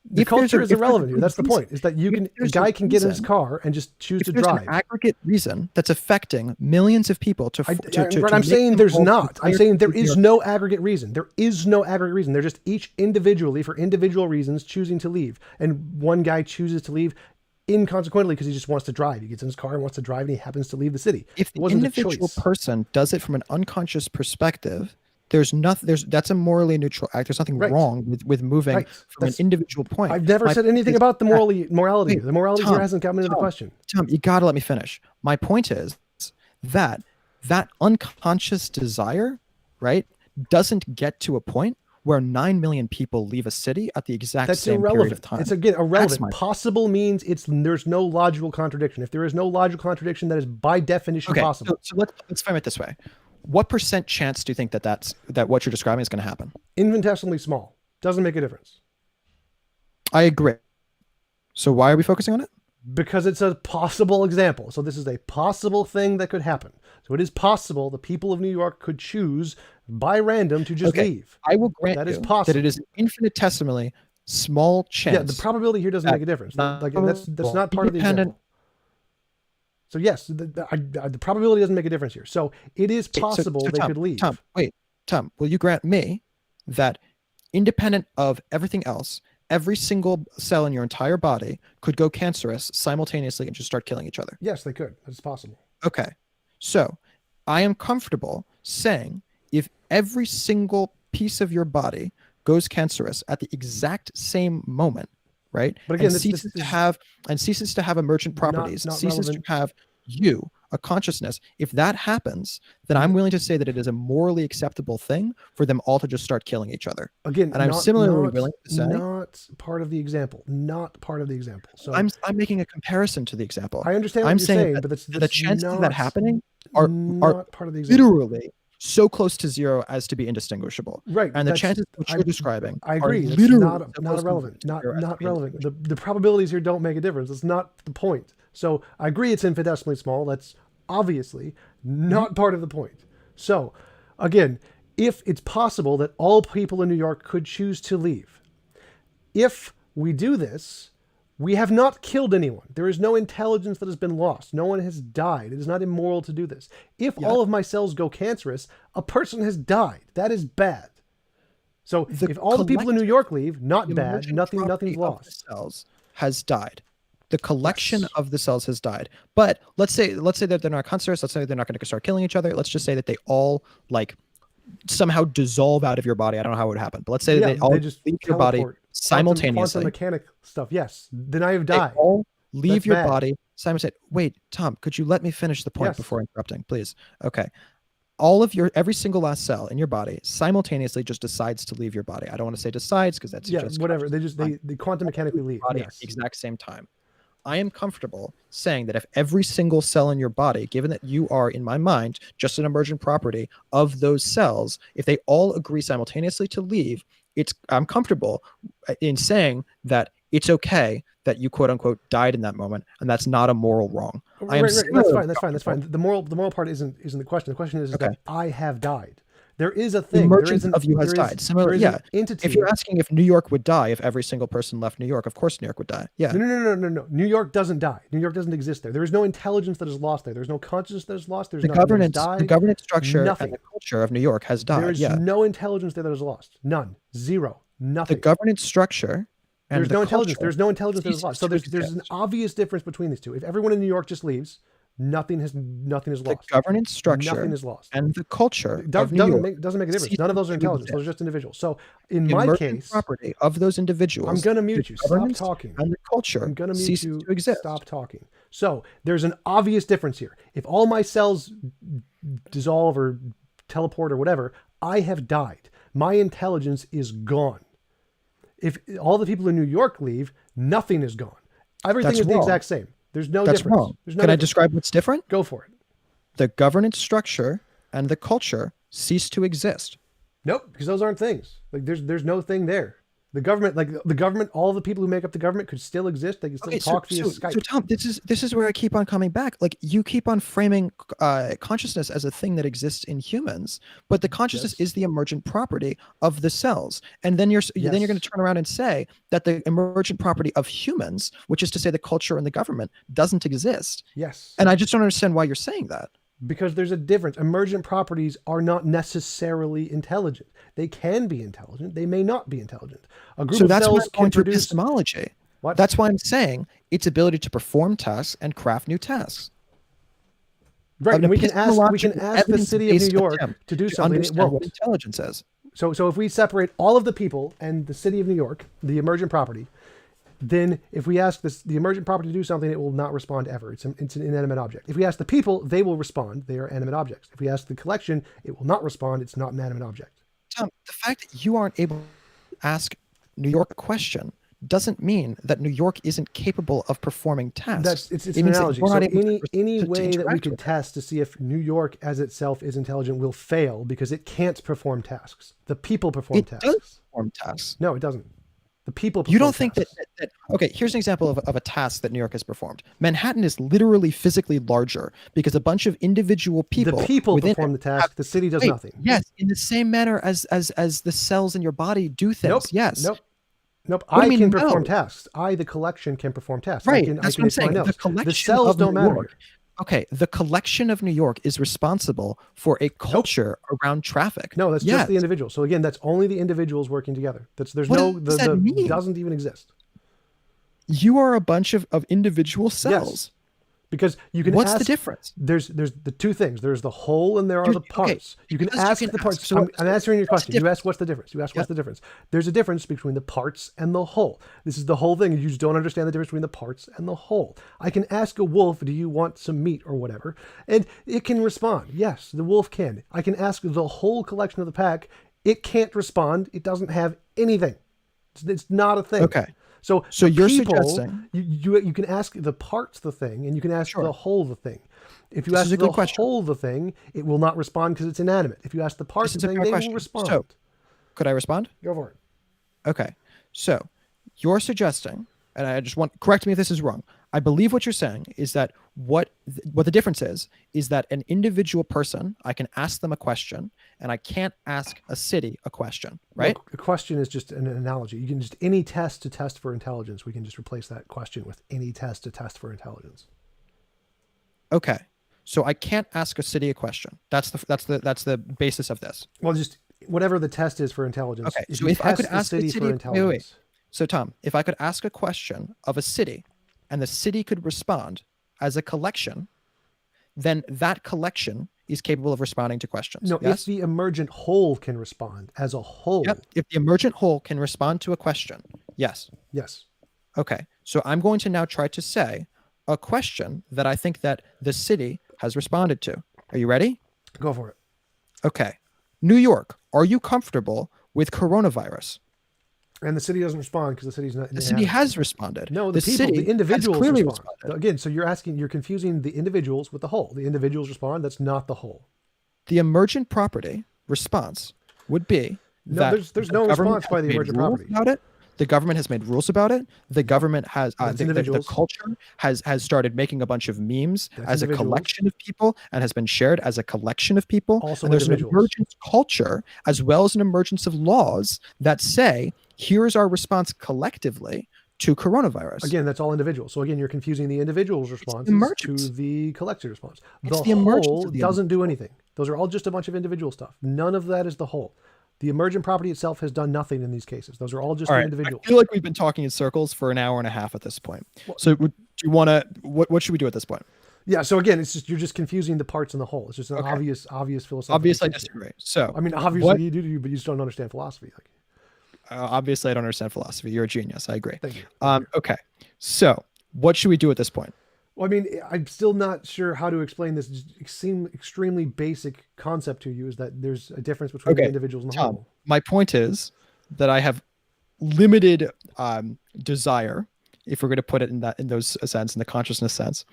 The If there's culture a- is if there's a irrelevant here. good That's the point. reason- Is that if a there's guy a can get in his reason- car and just choose to If there's drive. an aggregate reason that's affecting millions of people Brett, I'm saying there's not. I'm saying there is no aggregate reason. There is no aggregate reason. They're just each individually, for individual reasons, choosing to leave. And one guy chooses to leave inconsequently because he just wants to drive. He gets in his car and wants to drive, and he happens to leave the city. If It the wasn't a individual choice. person does it from an unconscious perspective, there's nothing. That's a morally neutral act. There's nothing Right. wrong with moving Right. from an individual point. I've never My said point anything is about the that- morality. Wait, The morality Tom, here hasn't come into the Tom, question. Tom, you gotta let me finish. My point is that that unconscious desire, right, doesn't get to a point where 9 million people leave a city at the exact That's same period irrelevant. of time. It's again That's irrelevant. my Possible means there's no logical contradiction. If there is no logical contradiction, that is by definition okay. possible. So let's frame it this way. What percent chance do you think that what you're describing is going to happen? Infinitesimally small. Doesn't make a difference. I agree. So why are we focusing on it? Because it's a possible example. So this is a possible thing that could happen. So it is possible the people of New York could choose by random to just leave. I will grant That you is possible. that it is an infinitesimally small chance. Yeah, the probability here doesn't make a difference. Like that's not part of the independent- example. So yes, the probability doesn't make a difference here. So it is possible they Tom, could leave. Tom, will you grant me that independent of everything else, every single cell in your entire body could go cancerous simultaneously and just start killing each other? Yes, they could. That's possible. Okay. So I am comfortable saying if every single piece of your body goes cancerous at the exact same moment, right? But again, and this ceases is to have emergent properties, not ceases relevant. to have you, a consciousness. If that happens, then I'm willing to say that it is a morally acceptable thing for them all to just start killing each other. Again, And I'm similarly willing to say not part of the example. Not part of the example. So I'm making a comparison to the example. I understand what I'm you're saying saying, that but that's the chances of that not- happening are not part of the example. literally so close to zero as to be indistinguishable. Right. And the that's- chances which you're describing I agree. are It's literally not so not close to irrelevant. zero as to Not be relevant. indistinguishable. The probabilities here don't make a difference. It's not the point. So I agree it's infinitesimally small. That's obviously not part of the point. So again, if it's possible that all people in New York could choose to leave, if we do this, we have not killed anyone. There is no intelligence that has been lost. No one has died. It is not immoral to do this. If all of my cells go cancerous, a person has died. That is bad. So if all the people in New York leave, not The bad, emergent nothing's property of the lost. cells has died. The collection of the cells has died. But let's say that they're not cancerous. Let's say they're not going to start killing each other. Let's just say that they all somehow dissolve out of your body. I don't know how it would happen, but let's say that they all just leave your body teleport. simultaneously. Quantum mechanic stuff. Yes. Then I have They died. all leave That's your bad. body simultaneously. Wait, Tom, could you let me finish the point Yes. before interrupting, please? Okay. Every single last cell in your body simultaneously just decides to leave your body. I don't want to say decides because that's Yeah, just whatever. They quantum mechanically leave. body at Yes. the exact same time. I am comfortable saying that if every single cell in your body, given that you are, in my mind, just an emergent property of those cells, if they all agree simultaneously to leave, I'm comfortable in saying that it's okay that you quote unquote died in that moment, and that's not a moral wrong. I am Right. similarly That's fine. The moral part isn't the question. The question is Okay. that I have died. There is a The thing. emergence of you has died. Similarly, there is yeah. an entity. If you're asking if New York would die if every single person left New York, of course New York would die. Yeah. No. New York doesn't die. New York doesn't exist there. There is no intelligence that is lost there. There's no consciousness that is lost. There's The nothing that has governance, died. the governance structure, Nothing. and the culture of New York has died. There is Yeah. no intelligence there that is lost. None. Zero. The Nothing. governance structure and There's the no intelligence. culture There's no intelligence that is ceases lost. So to there's an exist. obvious difference between these two. If everyone in New York just leaves, nothing is The lost. governance structure Nothing is lost. and the culture It of New doesn't York make a difference. ceases None of those are to intelligence. Those are exist. just individuals. So in The my emergent case, property of those individuals. I'm going to the mute you. Stop governance talking. And the culture I'm going to mute ceases you. to exist. Stop talking. So there's an obvious difference here. If all my cells dissolve or teleport or whatever, I have died. My intelligence is gone. If all the people in New York leave, nothing is gone. Everything That's is the wrong. exact same. There's no That's difference. wrong. There's no Can I difference. describe what's different? Go for it. The governance structure and the culture cease to exist. Nope, because those aren't things. Like there's no thing there. The government, like the government, all the people who make up the government could still exist. They can still talk via Skype. So Tom, this is where I keep on coming back. Like you keep on framing consciousness as a thing that exists in humans, but the consciousness is the emergent property of the cells. And then you're going to turn around and say that the emergent property of humans, which is to say the culture and the government, doesn't exist. Yes. And I just don't understand why you're saying that. Because there's a difference. Emergent properties are not necessarily intelligent. They can be intelligent. They may not be intelligent. A group of cells can produce epistemology. What? That's why I'm saying its ability to perform tasks and craft new tasks. Right. And we can ask the city of New York to do something. It won't. What intelligence is. So if we separate all of the people and the city of New York, the emergent property, then if we ask the emergent property to do something, it will not respond ever. It's an inanimate object. If we ask the people, they will respond. They are animate objects. If we ask the collection, it will not respond. It's not an animate object. Tom, the fact that you aren't able to ask New York a question doesn't mean that New York isn't capable of performing tasks. It's an analogy. So any way that we could test to see if New York as itself is intelligent will fail because it can't perform tasks. The people perform tasks. It does perform tasks. No, it doesn't. The people perform You don't think tasks. that okay, here's an example of a task that New York has performed. Manhattan is literally physically larger because a bunch of individual people. The people perform the task. The city does nothing. Yes, in the same manner as the cells in your body do things. Nope. Yes. Nope. What do you I mean, can perform no? tasks. The collection can perform tasks. Right. I That's can what I'm saying. else. The collection The cells of don't New matter. York. Okay, the collection of New York is responsible for a culture around traffic. No, that's just the individual. So again, that's only the individuals working together. Doesn't even exist. You are a bunch of individual cells. Yes. Because you can What's ask, the difference? There's the two things. There's the whole and there are the parts. You can ask the parts. So I'm answering your question. You asked what's the difference. What's the difference. There's a difference between the parts and the whole. This is the whole thing. You just don't understand the difference between the parts and the whole. I can ask a wolf, do you want some meat or whatever? And it can respond. Yes, the wolf can. I can ask the whole collection of the pack. It can't respond. It doesn't have anything. It's not a thing. Okay. So you're people, suggesting you can ask the parts the thing, and you can ask the whole the thing. If you ask the whole the thing, it will not respond because it's inanimate. If you ask the parts the thing, they will respond. So, could I respond? Go for it. Okay. So you're suggesting, and I just want correct me if this is wrong. I believe what you're saying is that what the difference is that an individual person, I can ask them a question, and I can't ask a city a question, right? No, a question is just an analogy. You can just any test to test for intelligence. We can just replace that question with any test to test for intelligence. Okay. So I can't ask a city a question. That's the basis of this. Well, just whatever the test is for intelligence. Okay. So if I could ask a city for intelligence. wait. So Tom, if I could ask a question of a city and the city could respond as a collection, then that collection is capable of responding to questions. No, yes? if the emergent whole can respond as a whole. Yep. If the emergent whole can respond to a question, yes. Yes. Okay. So I'm going to now try to say a question that I think that the city has responded to. Are you ready? Go for it. Okay. New York, are you comfortable with coronavirus? And the city doesn't respond because the city's not. The city has responded. No, the individuals clearly respond. Again, so you're confusing the individuals with the whole. The individuals respond. That's not the whole. The emergent property response would be that there's no response by the emergent property about it. The government has made rules about it. The government has the culture has started making a bunch of memes as a collection of people and has been shared as a collection of people. Also, and there's an emergent culture as well as an emergence of laws that say here's our response collectively to coronavirus. Again, that's all individuals. So again, you're confusing the individual's response to the collective response. The whole doesn't do anything. Those are all just a bunch of individual stuff. None of that is the whole. The emergent property itself has done nothing in these cases. Those are all just individuals. I feel like we've been talking in circles for an hour and a half at this point. So do you want to, what should we do at this point? Yeah. So again, you're just confusing the parts and the whole. It's just an obvious philosophical. Obviously I disagree. So I mean, obviously you do, but you just don't understand philosophy. Obviously I don't understand philosophy. You're a genius. I agree. Thank you. Okay. So what should we do at this point? Well, I mean, I'm still not sure how to explain this extremely basic concept to you, is that there's a difference between the individuals and the whole. My point is that I have limited desire if we're going to put it in those sense, in the consciousness sense,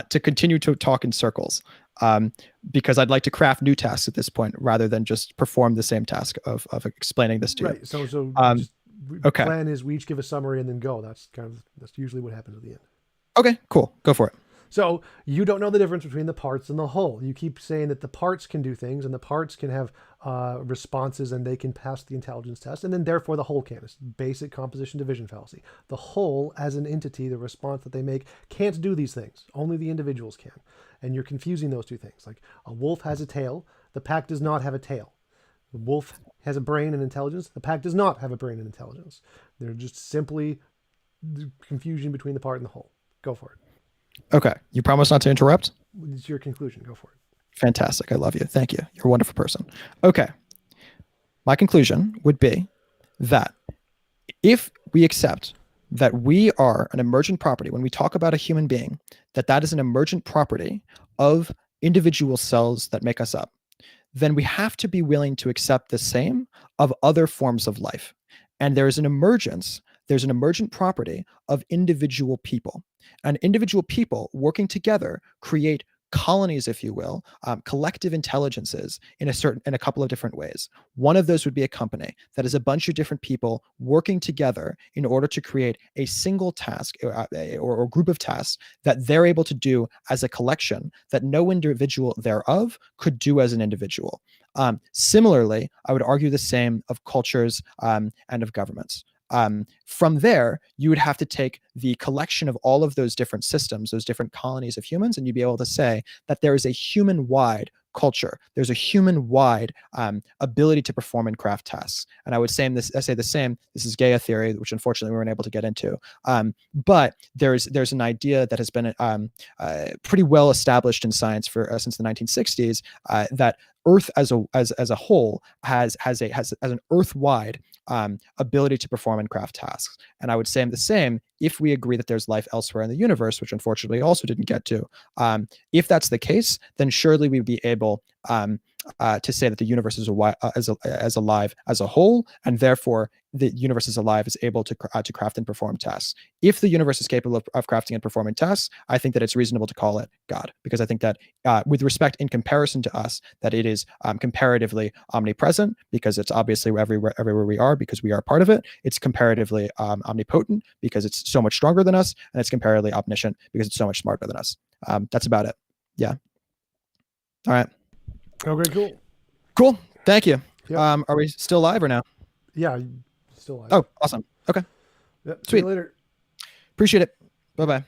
to continue to talk in circles, because I'd like to craft new tasks at this point rather than just perform the same task of explaining this to you. Right. So just Okay. plan is we each give a summary and then go. That's usually what happens at the end. Okay, cool. Go for it. So you don't know the difference between the parts and the whole. You keep saying that the parts can do things and the parts can have responses and they can pass the intelligence test, and then therefore the whole can. It's basic composition division fallacy. The whole, as an entity, the response that they make, can't do these things. Only the individuals can. And you're confusing those two things. Like a wolf has a tail. The pack does not have a tail. The wolf has a brain and intelligence. The pack does not have a brain and intelligence. They're just simply the confusion between the part and the whole. Go for it. Okay. You promise not to interrupt? It's your conclusion. Go for it. Fantastic. I love you. Thank you. You're a wonderful person. Okay. My conclusion would be that if we accept that we are an emergent property, when we talk about a human being, that is an emergent property of individual cells that make us up, then we have to be willing to accept the same of other forms of life. And there's an emergent property of individual people. And individual people working together create colonies, if you will, collective intelligences in a couple of different ways. One of those would be a company that is a bunch of different people working together in order to create a single task or group of tasks that they're able to do as a collection that no individual thereof could do as an individual. Similarly, I would argue the same of cultures and of governments. From there, you would have to take the collection of all of those different systems, those different colonies of humans, and you'd be able to say that there is a human-wide culture. There's a human-wide ability to perform and craft tasks. And I would say the same. This is Gaia theory, which unfortunately we weren't able to get into. But there's an idea that has been pretty well established in science for since the 1960s that Earth as a whole has an Earth-wide ability to perform and craft tasks. And I would say the same if we agree that there's life elsewhere in the universe, which unfortunately also didn't get to. If that's the case, then surely we'd be able to say that the universe is alive as a whole, and therefore the universe is alive, is able to craft and perform tasks. If the universe is capable of crafting and performing tasks, I think that it's reasonable to call it God, because I think that with respect in comparison to us, that it is comparatively omnipresent, because it's obviously everywhere we are, because we are part of it. It's comparatively omnipotent, because it's so much stronger than us, and it's comparatively omniscient, because it's so much smarter than us. That's about it. Yeah. All right. Okay, cool. Thank you. Yep. Are we still live or no? Yeah, still live. Oh, awesome. Okay. Yep. Sweet. See you later. Appreciate it. Bye-bye.